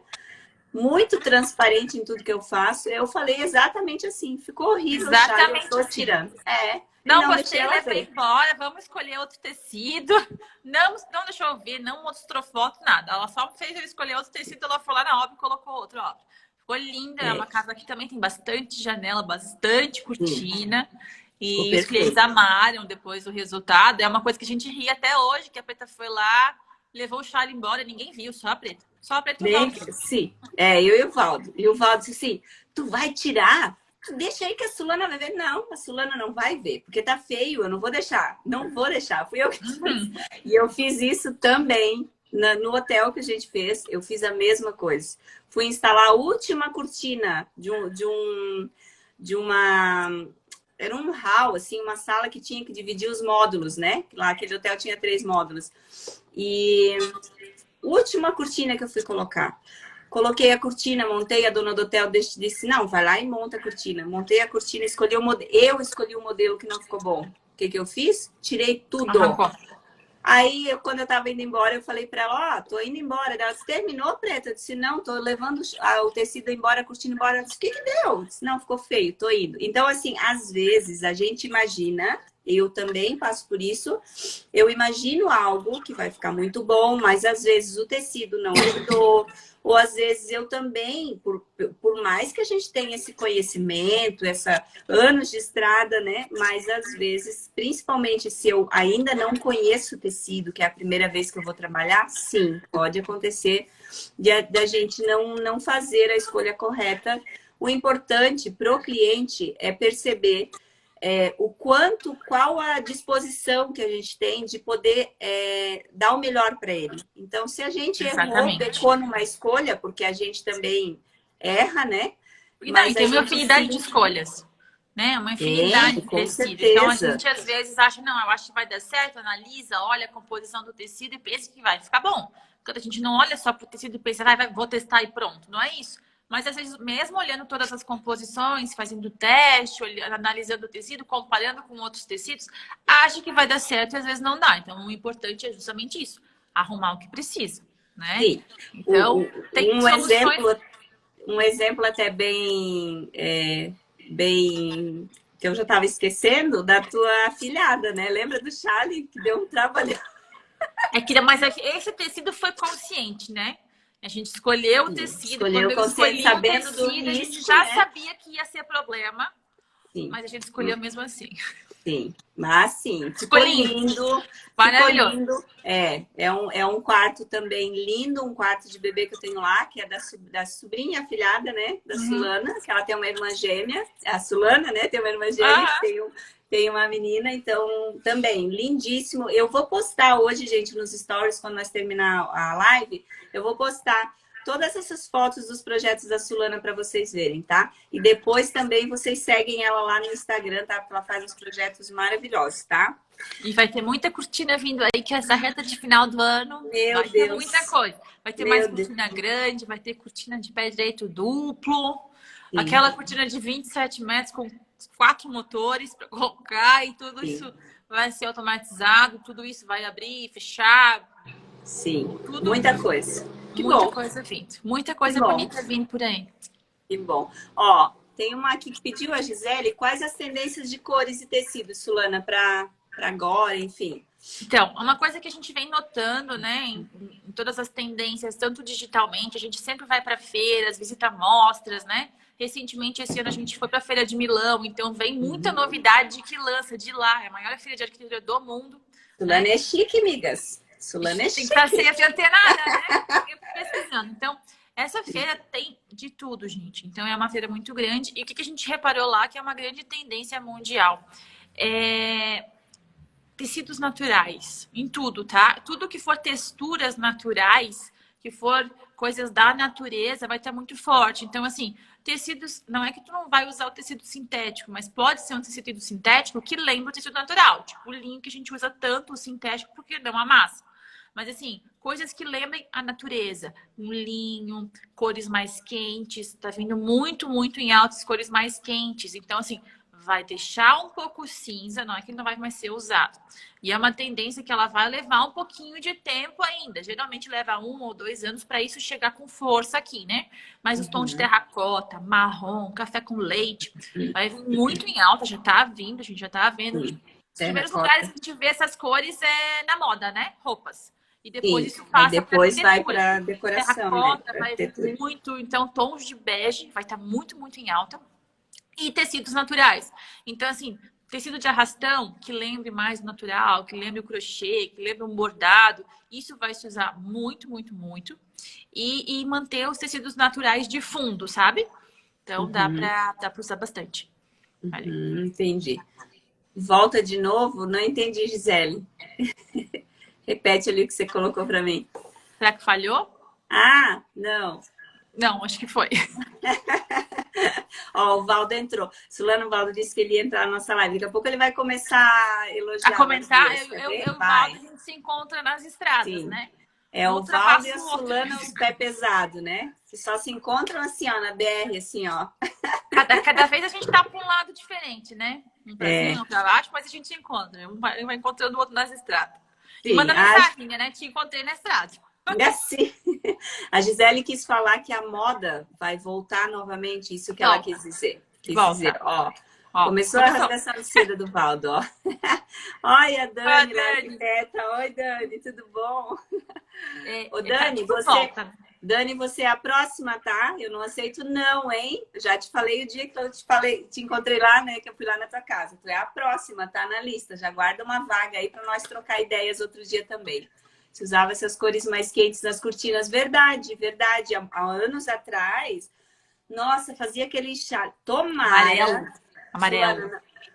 muito transparente em tudo que eu faço, eu falei exatamente assim, ficou horrível o chale, eu Exatamente tô assim. tirando. E Não não deixei gostei, ela levei ver. embora, vamos escolher outro tecido. Não deixou eu ver, não mostrou foto, nada. Ela só fez eu escolher outro tecido, ela foi lá na obra e colocou outro, ó. Ficou linda, é uma casa que também tem bastante janela, bastante Sim, cortina. ficou E os clientes perfeito. amaram depois o resultado. É uma coisa que a gente ri até hoje, que a Preta foi lá, levou o chale embora, ninguém viu, só a Preta. Só a Preta e o Nem, Valdo. sim, eu e o Valdo. E o Valdo disse assim, tu vai tirar? Deixa aí que a Sulana vai ver. Não, a Sulana não vai ver, porque tá feio, eu não vou deixar. Não vou deixar, fui eu que fiz. Uhum. E eu fiz isso também no hotel que a gente fez, eu fiz a mesma coisa. Fui instalar a última cortina de uma... Era um hall, assim, uma sala que tinha que dividir os módulos, né? Lá aquele hotel tinha 3 módulos. E última cortina que eu fui colocar. Coloquei a cortina, montei, a dona do hotel disse, não, vai lá e monta a cortina. Montei a cortina, escolhi o modelo. Eu escolhi o modelo que não ficou bom. O que que eu fiz? Tirei tudo. Arrancou. Aí, quando eu tava indo embora, eu falei pra ela, ó, tô indo embora. Ela disse, terminou, Preta? Eu disse, não, tô levando o tecido embora, a cortina embora. Ela disse, o que que deu? Eu disse, não, ficou feio, tô indo. Então, assim, às vezes a gente imagina, eu também passo por isso, eu imagino algo que vai ficar muito bom, mas às vezes o tecido não ajudou, ou às vezes eu também, por mais que a gente tenha esse conhecimento, anos de estrada, né? Mas às vezes, principalmente se eu ainda não conheço o tecido, que é a primeira vez que eu vou trabalhar, sim, pode acontecer da gente não fazer a escolha correta. O importante para o cliente é perceber qual a disposição que a gente tem de poder dar o melhor para ele. Então, se a gente errou, Exatamente. pecou numa escolha, porque a gente também erra, né? E, não, e Mas a tem uma gente infinidade de sim, escolhas. né? Uma infinidade de com tecido. Então, a certeza. gente às vezes acha, não, eu acho que vai dar certo, analisa, olha a composição do tecido e pensa que vai ficar bom. Quando a gente não olha só para o tecido e pensa, vou testar e pronto. Não é isso. Mas às vezes, mesmo olhando todas as composições, fazendo teste, analisando o tecido, comparando com outros tecidos, acha que vai dar certo e às vezes não dá. Então, o importante é justamente isso, arrumar o que precisa, né? Sim. Então, tem Um soluções. um exemplo até bem que eu já estava esquecendo da tua afilhada, né? Lembra do Charlie que deu um trabalho? Mas esse tecido foi consciente, né? A gente escolheu o tecido. Quando Escolheu eu consciente, escolhi o sabendo do tecido, a gente risco, já né? sabia que ia ser problema, Sim. mas a gente escolheu mesmo assim. Sim, mas sim, ficou Escolhi. lindo, Maravilhoso. ficou lindo. É um quarto também lindo, um quarto de bebê que eu tenho lá, que é da sobrinha afilhada, né, da Sulana, que ela tem uma irmã gêmea, a Sulana, né, tem uma irmã gêmea, tem uma menina, então também lindíssimo. Eu vou postar hoje, gente, nos stories, quando nós terminar a live, eu vou postar todas essas fotos dos projetos da Sulana para vocês verem, tá? E depois também vocês seguem ela lá no Instagram, tá? Porque ela faz uns projetos maravilhosos, tá? E vai ter muita cortina vindo aí, que essa reta de final do ano Meu vai ter Deus. muita coisa. Vai ter Meu mais Deus. cortina grande, vai ter cortina de pé direito duplo, Sim. aquela cortina de 27 metros com 4 motores para colocar e tudo Sim. isso vai ser automatizado, tudo isso vai abrir, fechar. Sim, Tudo, muita coisa. Que muita bom. coisa vindo. Muita coisa Que bom. bonita vindo por aí. Que bom. Ó, tem uma aqui que pediu a Gisele, quais as tendências de cores e tecidos, Sulana, para agora, enfim. Então, uma coisa que a gente vem notando, né, em todas as tendências, tanto digitalmente, a gente sempre vai para feiras, visita amostras, né? Recentemente, esse ano, a gente foi para a Feira de Milão, então vem muita novidade que lança de lá. É a maior feira de arquitetura do mundo. Sulana, né? é chique, amigas. Sulana é chique. Tem que estar sempre antenada, né? Sempre pesquisando. Então, essa feira tem de tudo, gente. Então, é uma feira muito grande. E o que a gente reparou lá, que é uma grande tendência mundial? Tecidos naturais, em tudo, tá? Tudo que for texturas naturais, que for coisas da natureza, vai estar muito forte. Então, assim, tecidos, não é que tu não vai usar o tecido sintético, mas pode ser um tecido sintético que lembra o tecido natural. Tipo o linho que a gente usa tanto o sintético porque não amassa. Mas, assim, coisas que lembrem a natureza. Um linho, cores mais quentes. Tá vindo muito, muito em altas cores mais quentes. Então, assim, vai deixar um pouco cinza, não é que ele não vai mais ser usado. E é uma tendência que ela vai levar um pouquinho de tempo ainda. Geralmente leva 1 ou 2 anos para isso chegar com força aqui, né? Mas os tons de terracota, marrom, café com leite, vai vir muito em alta, já tá vindo, a gente já tá vendo. Os primeiros lugares que a gente vê essas cores é na moda, né? Roupas. E depois isso passa para depois vai para decoração, terracota, né? vai vir muito, então tons de bege vai estar muito, muito em alta. E tecidos naturais. Então, assim, tecido de arrastão, que lembre mais o natural, que lembre o crochê, que lembre um bordado, isso vai se usar muito, muito, muito. E manter os tecidos naturais de fundo, sabe? Então, dá para usar bastante. Entendi. Volta de novo, não entendi, Gisele. Repete ali o que você colocou para mim. Será que falhou? Ah, não. Não, acho que foi. Ó, o Valdo entrou. Sulano, o Valdo disse que ele ia entrar na nossa live. Daqui a pouco ele vai começar a elogiar. A comentar, dias, eu e o Valdo, a gente se encontra nas estradas, né? É o Valdo e a Sulana, os pés pesados, né? Que só se encontram assim, ó, na BR, assim, ó. Cada vez a gente tá para um lado diferente, né? Um pra cima, um pra baixo, mas a gente se encontra. Um vai encontrando o outro nas estradas. E manda mensagem, né? Te encontrei na estrada. É assim. A Gisele quis falar que a moda vai voltar novamente, isso que ela quis dizer. Ó, começou a rasgação de seda do Valdo, ó. Olha a Dani, lá, arquiteta. Oi, Dani, tudo bom? Ô, Dani, você é a próxima, tá? Eu não aceito não, hein? Eu já te falei o dia que eu te encontrei lá, né? Que eu fui lá na tua casa. Tu é a próxima, tá na lista. Já guarda uma vaga aí para nós trocar ideias outro dia também. Se usava essas cores mais quentes nas cortinas. Verdade, verdade. Há anos atrás, nossa, fazia aquele chá. Tomara. Amarelo.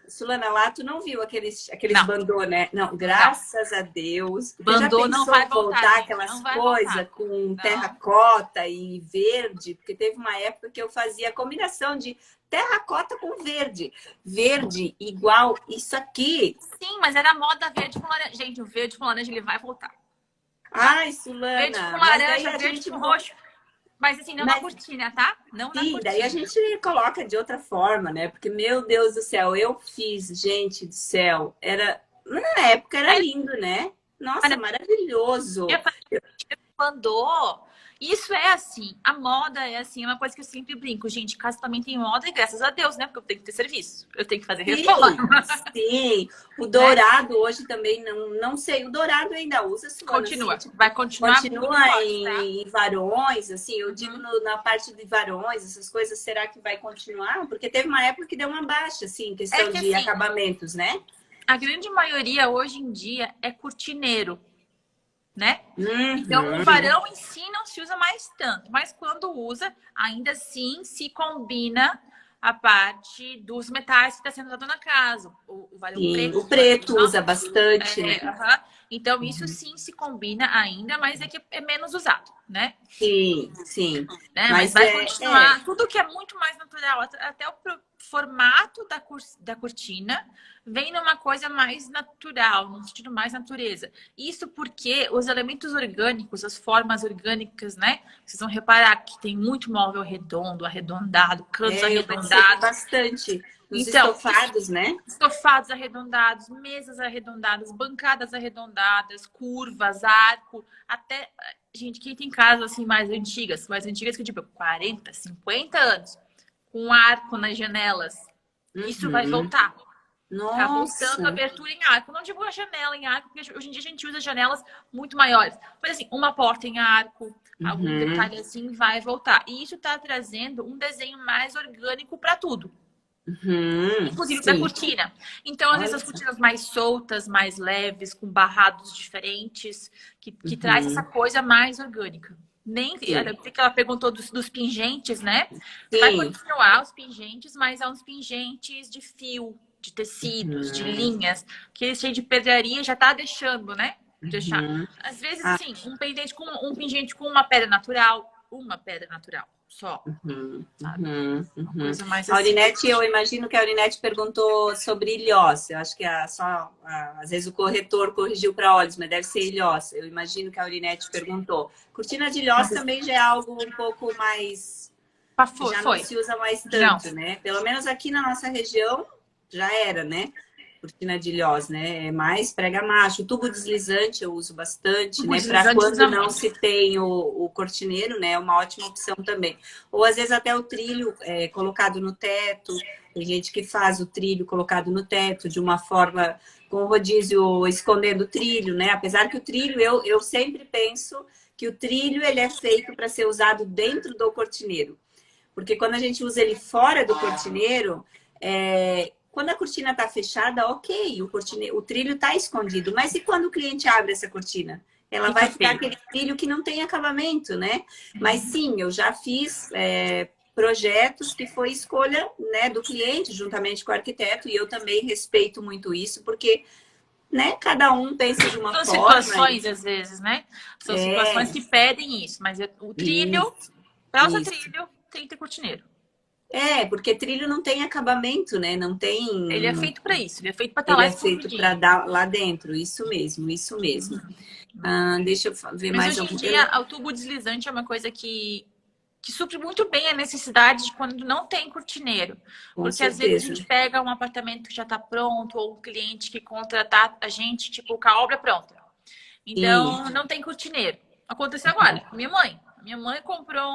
Sulana, lá tu não viu aqueles bandô, né? Não, graças a Deus. Bandô não vai voltar aquelas coisas com terracota e verde, porque teve uma época que eu fazia a combinação de terracota com verde. Verde igual isso aqui. Sim, mas era moda verde com laranja. Gente, o verde com laranja ele vai voltar. Ai, Verde com Sulana, mas daí laranja, a verde gente... com roxo. Mas assim, não na cortina, tá? Não na Sim, daí a cortina. gente coloca de outra forma, né? Porque, meu Deus do céu, eu fiz, gente do céu, era... Na época era lindo, né? Nossa, maravilhoso. Mandou. Isso é assim, a moda é assim, é uma coisa que eu sempre brinco, gente, casa também tem moda e graças a Deus, né? Porque eu tenho que ter serviço, eu tenho que fazer reforma. Sim, o dourado hoje também, não sei, o dourado ainda usa, Silvana, Continua, assim, tipo, vai continuar continua muito forte, tá? em varões, assim, eu digo na parte de varões, essas coisas, será que vai continuar? Porque teve uma época que deu uma baixa, assim, questão que, de assim, acabamentos, né? a grande maioria hoje em dia é cortineiro, né? Então, o varão em si não se usa mais tanto, mas quando usa, ainda assim se combina a parte dos metais que está sendo usado na casa. O varão Sim, preto. o preto usa bastante, né? Então, isso sim se combina ainda, mas é que é menos usado, né? Sim, sim. Né? Mas Mas vai continuar. Tudo que é muito mais natural, até o formato da cortina, vem numa coisa mais natural, num sentido mais natureza. Isso porque os elementos orgânicos, as formas orgânicas, né? Vocês vão reparar que tem muito móvel redondo, arredondado, cantos eu percebo arredondados. bastante nos Então, estofados, né? estofados arredondados, mesas arredondadas, bancadas arredondadas, curvas, arco, até... Gente, quem tem casas assim mais antigas que tipo 40, 50 anos, com arco nas janelas, isso vai voltar. Tá voltando a Nossa. abertura em arco. Não digo a janela em arco, porque hoje em dia a gente usa janelas muito maiores. Mas assim, uma porta em arco, algum detalhe assim vai voltar. E isso tá trazendo um desenho mais orgânico para tudo. Inclusive para Sim. cortina. Então, às vezes, as cortinas mais soltas, mais leves, com barrados diferentes, que traz essa coisa mais orgânica. Nem que ela perguntou dos pingentes, né? Vai Sim. continuar os pingentes, mas há uns pingentes de fio, de tecidos, de linhas, que esse cheio de pedraria já tá deixando, né? Deixar. Às vezes, assim, um pingente com uma pedra natural só. Sabe? Uma coisa mais A assim. Aurinete, eu imagino que a Aurinete perguntou sobre ilhós. Eu acho que às vezes o corretor corrigiu para olhos, mas deve ser ilhós. Eu imagino que a Aurinete perguntou. Cortina de ilhós também já é algo um pouco mais... Já não se usa mais tanto, né? Pelo menos aqui na nossa região já era, né? Cortina de ilhós, né? É mais prega macho. O tubo deslizante eu uso bastante, né? Para quando não se tem o cortineiro, né? É uma ótima opção também. Ou às vezes até o trilho colocado no teto. Tem gente que faz o trilho colocado no teto de uma forma com o rodízio escondendo o trilho, né? Apesar que o trilho, eu sempre penso que o trilho ele é feito para ser usado dentro do cortineiro. Porque quando a gente usa ele fora do cortineiro, quando a cortina está fechada, ok, o trilho está escondido. Mas e quando o cliente abre essa cortina? Ela vai ficar aquele trilho que não tem acabamento, né? Mas sim, eu já fiz projetos que foi escolha, né, do cliente, juntamente com o arquiteto, e eu também respeito muito isso, porque, né, cada um pensa de uma São forma. situações, às vezes, né? São situações que pedem isso, mas o trilho, para usar trilho, tem que ter cortineiro. Porque trilho não tem acabamento, né? Não tem. Ele é feito para isso, ele é feito para estar lá escondidinho. Ele é feito para dar lá dentro, isso mesmo, isso mesmo. Deixa eu ver mais algum. Mas hoje em dia, o tubo deslizante é uma coisa que supre muito bem a necessidade de quando não tem cortineiro. Porque às vezes a gente pega um apartamento que já está pronto, ou um cliente que contratar a gente, tipo, com a obra pronta. Então, não tem cortineiro. Aconteceu agora com minha mãe. Minha mãe comprou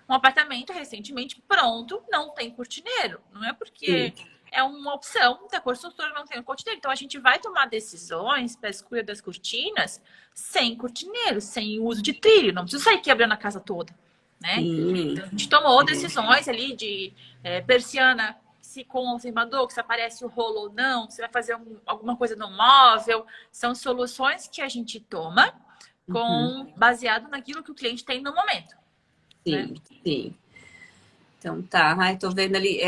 um apartamento recentemente pronto, não tem cortineiro. Não é porque é uma opção da construtora não ter um cortineiro. Então, a gente vai tomar decisões para a escolha das cortinas sem cortineiro, sem uso de trilho. Não precisa sair quebrando a casa toda. Né? Então, a gente tomou decisões ali de persiana, se com ou sem mador, se aparece o rolo ou não, se vai fazer alguma coisa no móvel. São soluções que a gente toma baseado naquilo que o cliente tem no momento. Sim. Então tá, tô vendo ali.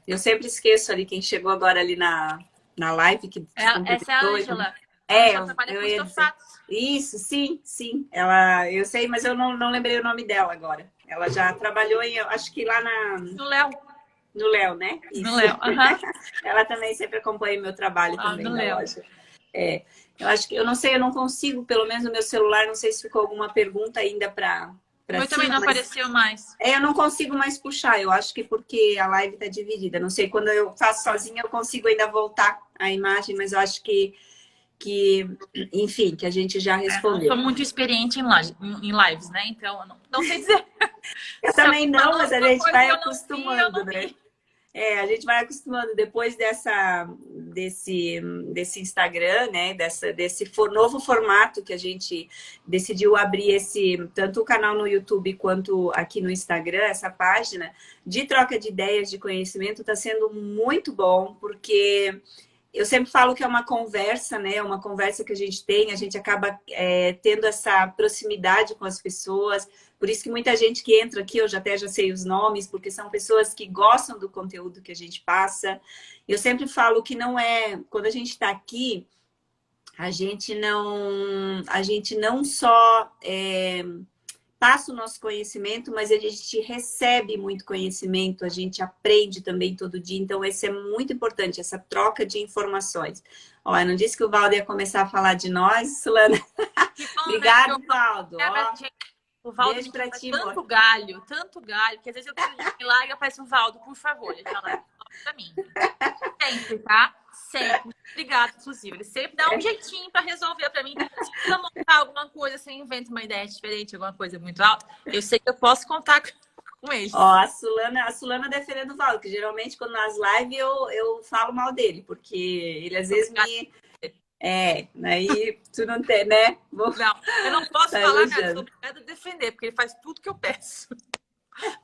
Eu sempre esqueço ali quem chegou agora ali na live. Essa é a Ângela. Ela trabalha com estofados. Isso, sim. Eu sei, mas eu não lembrei o nome dela agora. Ela já trabalhou acho que lá no Léo. No Léo, né? No Isso. Léo. Aham. Ela também sempre acompanha o meu trabalho Ah, também no na Léo. loja. É, eu acho que, eu não sei, eu não consigo, pelo menos no meu celular, não sei se ficou alguma pergunta ainda O para meu também cima, não mas apareceu mais. eu não consigo mais puxar. Eu acho que porque a live está dividida. Não sei, quando eu faço sozinha, eu consigo ainda voltar a imagem, mas eu acho que enfim, que a gente já Não sou respondeu. muito experiente em lives, né? Então, eu não sei dizer. Eu Se também alguém não, falou mas a alguma gente coisa e vai eu não vi, eu acostumando, não né? vi. A gente vai acostumando depois desse Instagram, né? Desse novo formato que a gente decidiu abrir tanto o canal no YouTube quanto aqui no Instagram, essa página de troca de ideias, de conhecimento, está sendo muito bom, porque eu sempre falo que é uma conversa, né? Uma conversa que a gente acaba tendo essa proximidade com as pessoas. Por isso que muita gente que entra aqui, eu até já sei os nomes, porque são pessoas que gostam do conteúdo que a gente passa. Eu sempre falo que não é, quando a gente está aqui, a gente não só passa o nosso conhecimento, mas a gente recebe muito conhecimento, a gente aprende também todo dia, então esse é muito importante, essa troca de informações. Ó, eu não disse que o Valdo ia começar a falar de nós, Solana? Que bom, né? Porque Obrigado, Valdo. Ó, o Valdo beijo me para quebra ti, amor. tanto galho, que às vezes eu preciso de um milagre, eu peço o Valdo, por favor. Ele fala pra mim. Sempre, tá? Sempre. Obrigada, inclusive. Ele sempre dá um jeitinho pra resolver pra mim. Se precisa montar alguma coisa, se eu invento uma ideia diferente, alguma coisa muito alta, eu sei que eu posso contar com ele. Ó, a Sulana defendendo o Valdo, que geralmente quando nas lives eu falo mal dele, porque ele às vezes me... aí tu não tem, né? Vou Não, eu não posso tá falar nada, sou elogiando. obrigada a defender, porque ele faz tudo que eu peço.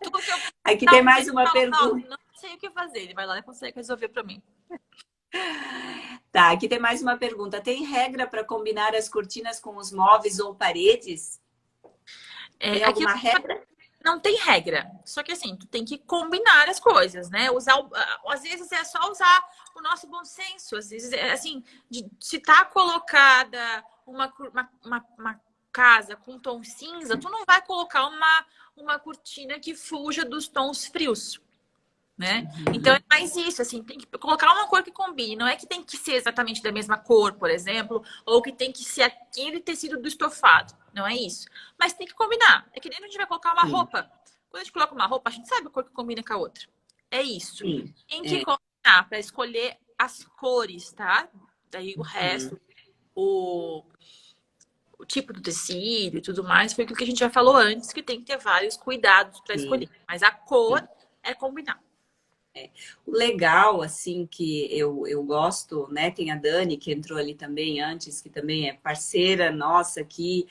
Tudo que eu Aqui dá tem um mais jeito e uma falo, Valdo, pergunta. não sei o que fazer. Ele vai lá e consegue resolver pra mim. Tá, aqui tem mais uma pergunta. Tem regra para combinar as cortinas com os móveis ou paredes? Tem Aqui alguma regra? não tem regra. Só que assim, tu tem que combinar as coisas, né? Às vezes é só usar o nosso bom senso. Às vezes é assim, se tá colocada uma casa com tom cinza, tu não vai colocar uma cortina que fuja dos tons frios. Né? Então é mais isso, assim, tem que colocar uma cor que combine. Não é que tem que ser exatamente da mesma cor, por exemplo, ou que tem que ser aquele tecido do estofado. Não é isso. Mas tem que combinar. É que nem a gente vai colocar uma Sim, roupa. Quando a gente coloca uma roupa, a gente sabe a cor que combina com a outra. É isso. sim. Tem que É. combinar para escolher as cores, tá? Daí o Uhum, resto, o, o tipo do tecido e tudo mais, foi aquilo que a gente já falou antes, que tem que ter vários cuidados para escolher. sim, Mas a cor sim. é combinar. O legal, assim, que eu gosto, né? Tem a Dani, que entrou ali também antes, que também é parceira nossa aqui.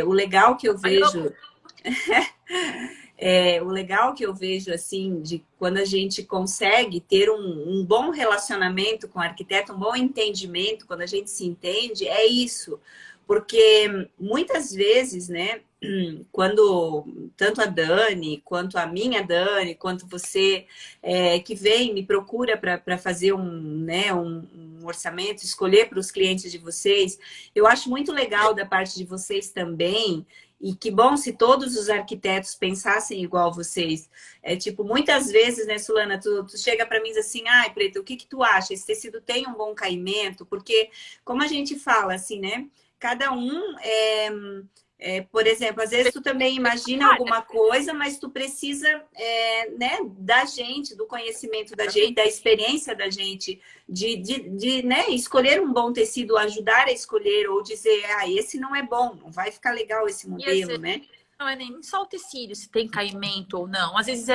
O legal que eu Aí eu vejo o legal que eu vejo, assim, de quando a gente consegue ter um bom relacionamento com o arquiteto, um bom entendimento, quando a gente se entende, é isso. Porque muitas vezes, né, quando tanto a Dani, quanto a minha Dani, quanto você que vem, me procura para fazer um orçamento, escolher para os clientes de vocês, eu acho muito legal da parte de vocês também. E que bom se todos os arquitetos pensassem igual vocês. Tipo, muitas vezes, né, Sulana, tu chega para mim e diz assim, ai, Preta, o que que tu acha? Esse tecido tem um bom caimento? Porque, como a gente fala, assim, né, cada um por exemplo, às vezes tu também imagina alguma coisa, mas tu precisa, né, da gente, do conhecimento da gente, da experiência da gente, né, escolher um bom tecido, ajudar a escolher, ou dizer, esse não é bom, não vai ficar legal esse E às modelo, vezes né? não é nem só o tecido, se tem caimento ou não. Às vezes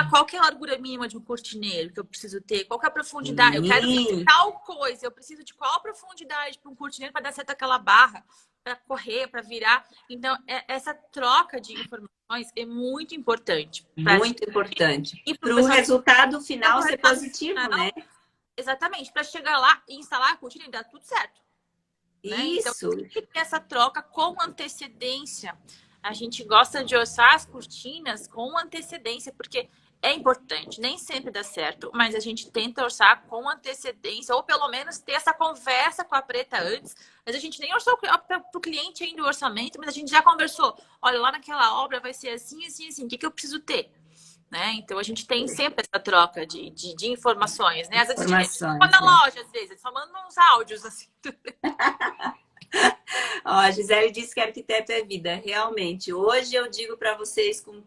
qual que é a largura mínima de um cortineiro que eu preciso ter? Qual que é a profundidade? Eu quero fazer Sim, tal coisa, eu preciso de qual profundidade para um cortineiro para dar certo aquela barra, para correr, para virar. Então, essa troca de informações é muito importante para muito importante. e para o Para o pessoal resultado para final o ser resultado positivo, né? final, exatamente, para chegar lá e instalar a cortina e dar tudo certo. Né? Então, Isso, tem que ter essa troca com antecedência. A gente gosta de orçar as cortinas com antecedência, porque é importante, nem sempre dá certo, mas a gente tenta orçar com antecedência, ou pelo menos ter essa conversa com a Preta antes. Mas a gente nem orçou para o cliente ainda o orçamento, mas a gente já conversou. Olha, lá naquela obra vai ser assim, assim, assim, o que eu preciso ter? né? Então a gente tem sempre essa troca de informações, né? Às vezes a gente vai Informações, na né? loja, às vezes, só manda uns áudios assim. Ó, a Gisele disse que arquiteto é vida. Realmente, hoje eu digo para vocês com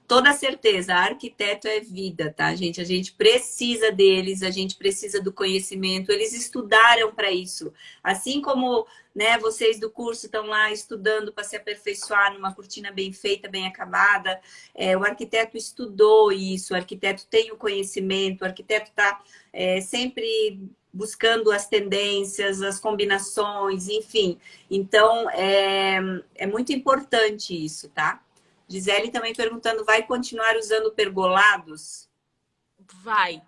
toda certeza, arquiteto é vida, tá, gente? A gente precisa deles, a gente precisa do conhecimento. Eles estudaram para isso. Assim como, né, vocês do curso estão lá estudando para se aperfeiçoar numa cortina bem feita, bem acabada. O arquiteto estudou isso, o arquiteto tem o conhecimento, o arquiteto está sempre buscando as tendências, as combinações, enfim. Então, é muito importante isso, tá? Gisele também perguntando, vai continuar usando pergolados? Vai.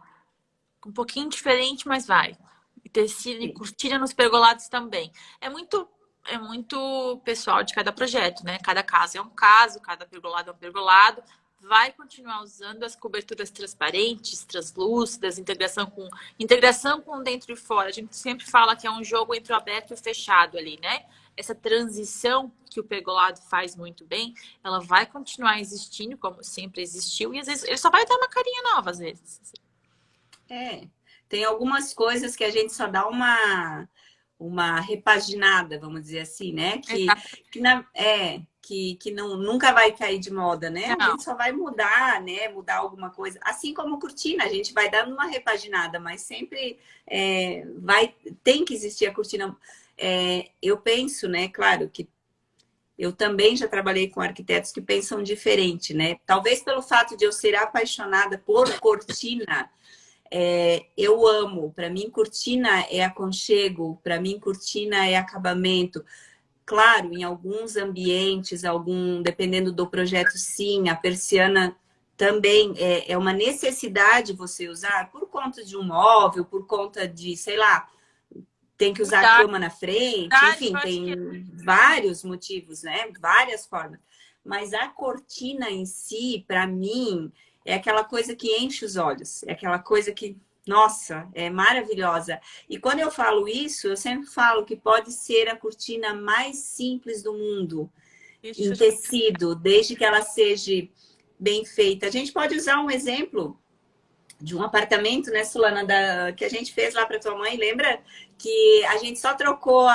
Um pouquinho diferente, mas vai. E tecido e cortina nos pergolados também. É muito pessoal de cada projeto, né? Cada caso é um caso, cada pergolado é um pergolado. Vai continuar usando as coberturas transparentes, translúcidas, integração com dentro e fora. A gente sempre fala que é um jogo entre o aberto e o fechado ali, né? Essa transição que o pergolado faz muito bem, ela vai continuar existindo como sempre existiu e às vezes ele só vai dar uma carinha nova às vezes. Tem algumas coisas que a gente só dá uma repaginada, vamos dizer assim, né? Que não, nunca vai cair de moda, né? A Não, gente só vai mudar, né? Mudar alguma coisa. Assim como cortina, a gente vai dando uma repaginada, mas sempre tem que existir a cortina. Eu penso, né? Claro que eu também já trabalhei com arquitetos que pensam diferente, né? Talvez pelo fato de eu ser apaixonada por cortina, eu amo. Para mim, cortina é aconchego, para mim, cortina é acabamento. Claro, em alguns ambientes, dependendo do projeto, sim, a persiana também é uma necessidade você usar por conta de um móvel, por conta de, sei lá, tem que usar a cuidado, cama na frente, cuidado, enfim, eu acho que tem vários motivos, né? Várias formas. Mas a cortina em si, para mim, é aquela coisa que enche os olhos, é aquela coisa que, nossa, é maravilhosa. E quando eu falo isso, eu sempre falo que pode ser a cortina mais simples do mundo, em isso tecido, desde que ela seja bem feita. A gente pode usar um exemplo de um apartamento, né, Solana, que a gente fez lá para tua mãe, lembra? Que a gente só trocou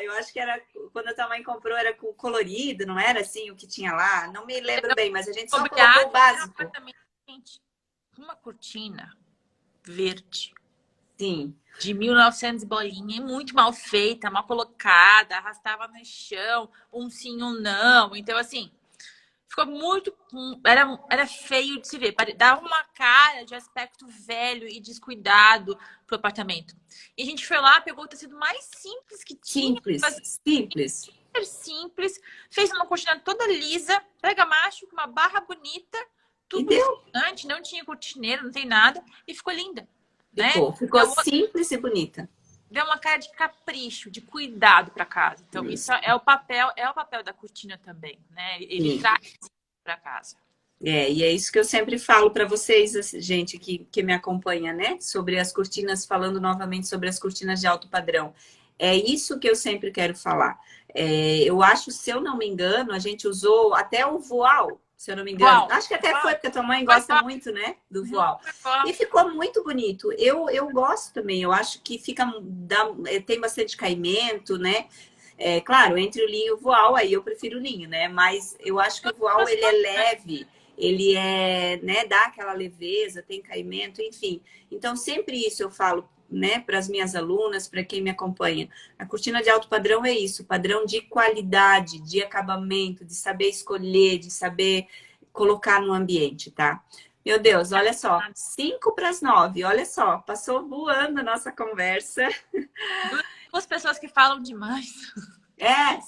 eu acho que era, quando a tua mãe comprou, era com colorido, não era assim o que tinha lá? Não me lembro bem, mas a gente só colocou o mobiliário, era um básico. apartamento, gente, uma cortina verde Sim. de 1900 bolinha, muito mal feita, mal colocada, arrastava no chão, um sim, um não. Então, assim, ficou muito. Era feio de se ver. Dava uma cara de aspecto velho e descuidado pro apartamento. E a gente foi lá, pegou o tecido mais simples que tinha, Simples, simples. super simples, fez uma cortina toda lisa, prega macho, com uma barra bonita, E tudo deu. funcionante, não tinha cortineiro, não tem nada, e ficou linda, né? Ficou simples e bonita. Deu uma cara de capricho, de cuidado para casa. Então, isso Isso. é o papel da cortina também, né? Ele Sim. traz para casa. E é isso que eu sempre falo para vocês, gente que me acompanha, né? Sobre as cortinas, falando novamente sobre as cortinas de alto padrão. É isso que eu sempre quero falar. Eu acho, se eu não me engano, a gente usou até o voal, se eu não me engano. Voal. Acho que até foi, Voal. porque a tua mãe Foi gosta voal. muito, né? Do Uhum, voal. foi voal. E ficou muito bonito. Eu gosto também. Eu acho que tem bastante caimento, né? Claro, entre o linho e o voal, aí eu prefiro o linho, né? Mas eu acho que o voal, ele é leve, ele né, dá aquela leveza, tem caimento, enfim. Então, sempre isso eu falo, né, para as minhas alunas, para quem me acompanha. A cortina de alto padrão é isso, padrão de qualidade, de acabamento, de saber escolher, de saber colocar no ambiente, tá? Meu Deus, olha só, 8:55, olha só, passou voando a nossa conversa. Duas pessoas que falam demais.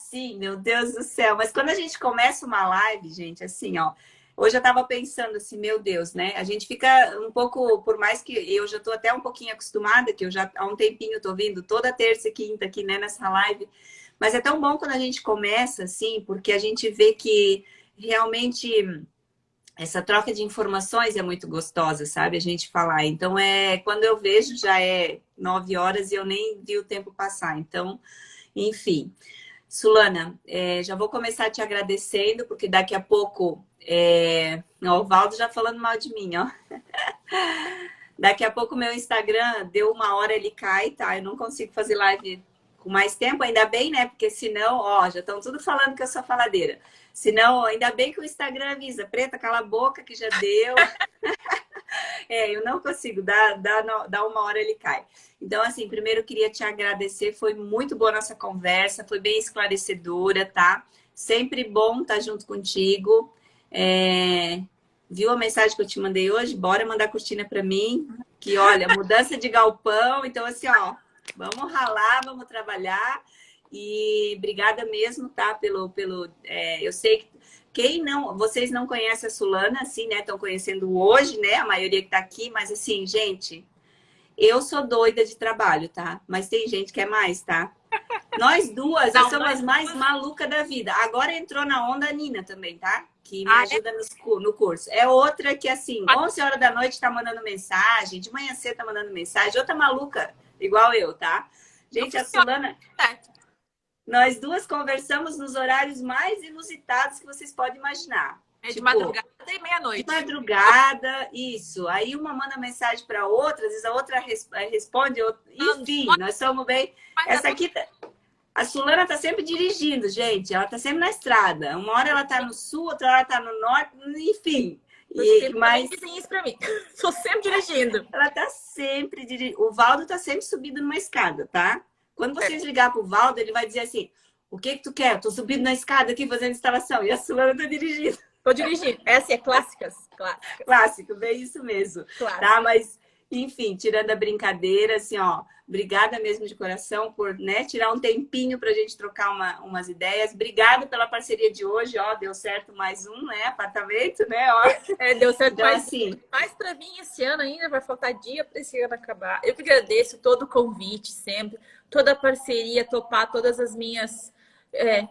Sim, meu Deus do céu. Mas quando a gente começa uma live, gente, assim, ó. Hoje eu tava pensando assim, meu Deus, né? A gente fica um pouco, por mais que eu já tô até um pouquinho acostumada, que eu já há um tempinho tô vindo toda terça e quinta aqui, né, nessa live. Mas é tão bom quando a gente começa, assim, porque a gente vê que realmente essa troca de informações é muito gostosa, sabe? A gente falar. Então, quando eu vejo, já é 9 horas e eu nem vi o tempo passar. Então, enfim. Sulana, já vou começar te agradecendo, porque daqui a pouco Ó, o Valdo já falando mal de mim, ó. Daqui a pouco o meu Instagram deu 1 hora, ele cai, tá? Eu não consigo fazer live com mais tempo, ainda bem, né? Porque senão, ó, já estão tudo falando que eu sou faladeira. Senão, ainda bem que o Instagram avisa, Preta, cala a boca que já deu. Eu não consigo, dá 1 hora, ele cai. Então, assim, primeiro eu queria te agradecer, foi muito boa a nossa conversa, foi bem esclarecedora, tá? Sempre bom estar junto contigo. Viu a mensagem que eu te mandei hoje? Bora mandar cortina para mim, que olha, mudança de galpão, então assim, ó, vamos ralar, vamos trabalhar. E obrigada mesmo, tá? Eu sei que vocês não conhecem a Sulana, assim, né? Estão conhecendo hoje, né? A maioria que tá aqui, mas assim, gente, eu sou doida de trabalho, tá? Mas tem gente que é mais, tá? Nós duas Não, somos as mais malucas da vida. Agora entrou na onda a Nina também, tá? Que me Ah, ajuda no curso. É outra que, assim, 11 horas da noite tá mandando mensagem, de manhã cedo tá mandando mensagem. Outra maluca, igual eu, tá? Gente, a Sulana, nós duas conversamos nos horários mais inusitados que vocês podem imaginar. É de madrugada e meia-noite. De madrugada, isso. Aí uma manda mensagem para outra, às vezes a outra responde, enfim, nós somos bem. Essa aqui, a Sulana tá sempre dirigindo, gente. Ela tá sempre na estrada. Uma hora ela tá no sul, outra hora tá no norte, enfim. Mas dizem isso para mim. Tô sempre dirigindo. Ela tá sempre dirigindo. O Valdo tá sempre subindo numa escada, tá? Quando vocês ligar pro Valdo, ele vai dizer assim: o que que tu quer? Eu tô subindo na escada aqui fazendo instalação. E a Sulana tá dirigindo. Tô dirigindo. Essa é clássicas. Clássico, bem isso mesmo. Clássico. Tá? Mas, enfim, tirando a brincadeira, assim, ó, obrigada mesmo de coração por, né, tirar um tempinho pra gente trocar umas ideias. Obrigada pela parceria de hoje, ó, deu certo mais um, né, apartamento, né, ó. Deu certo então, assim, mais pra mim esse ano ainda, vai faltar dia pra esse ano acabar. Eu que agradeço todo o convite sempre, toda a parceria, topar todas as minhas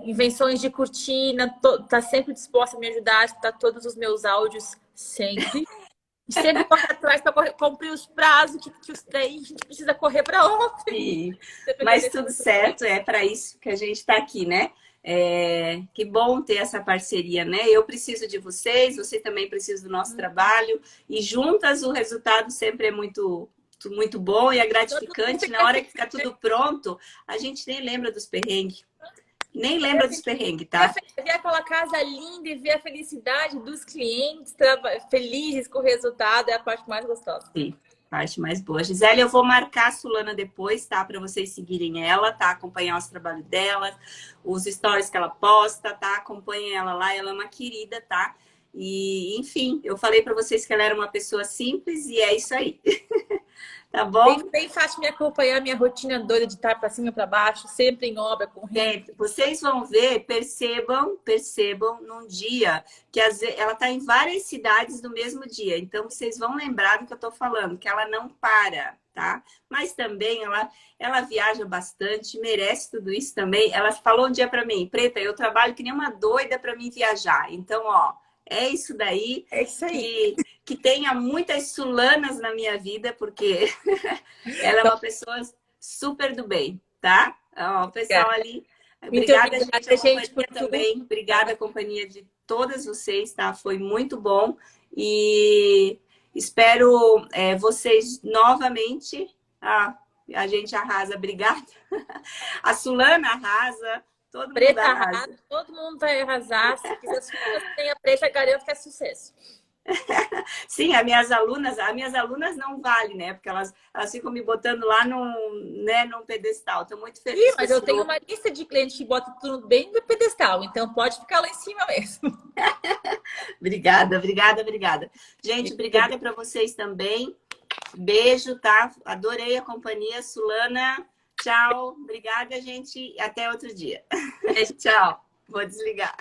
invenções de cortina, tá sempre disposta a me ajudar, a escutar todos os meus áudios, sempre. Sempre correr atrás para cumprir os prazos que os daí a gente precisa correr para ontem. Mas tudo certo, é para isso que a gente está aqui, né? Que bom ter essa parceria, né? Eu preciso de vocês, você também precisa do nosso trabalho, e juntas o resultado sempre é muito bom e é gratificante. Na hora que fica tudo pronto, a gente nem lembra dos perrengues. Nem lembra dos perrengues, tá? Ver aquela casa linda e ver a felicidade dos clientes felizes com o resultado é a parte mais gostosa. Sim, parte mais boa. Gisele, eu vou marcar a Sulana depois, tá? Para vocês seguirem ela, tá? Acompanhar os trabalhos dela, os stories que ela posta, tá? Acompanhem ela lá, ela é uma querida, tá? E, enfim, eu falei para vocês que ela era uma pessoa simples e é isso aí. Tá bom? Bem fácil me acompanhar, minha rotina doida de estar para cima e para baixo, sempre em obra, correndo. Vocês vão ver, percebam num dia que ela está em várias cidades no mesmo dia. Então, vocês vão lembrar do que eu estou falando, que ela não para, tá? Mas também ela viaja bastante, merece tudo isso também. Ela falou um dia para mim, Preta, eu trabalho que nem uma doida para mim viajar. Então, ó, é isso daí. É isso aí. Que tenha muitas Sulanas na minha vida, porque ela é uma pessoa super do bem, tá? Ó, o pessoal ali. Obrigada, gente, por também. Obrigada, companhia de todas vocês, tá? Foi muito bom. E espero vocês novamente. A gente arrasa, obrigada. A Sulana arrasa. Todo mundo Preta arrasa. Todo mundo vai arrasar. Se quiser tem a Preta, garanto que é sucesso. Sim, as minhas alunas não valem, né? Porque elas ficam me botando lá num pedestal. Estou muito feliz. Sim, mas eu tenho uma lista de clientes que botam tudo bem no pedestal, então pode ficar lá em cima mesmo. Obrigada. Gente, obrigada para vocês também. Beijo, tá? Adorei a companhia, Sulana. Tchau. Obrigada, gente. Até outro dia. Tchau. Vou desligar.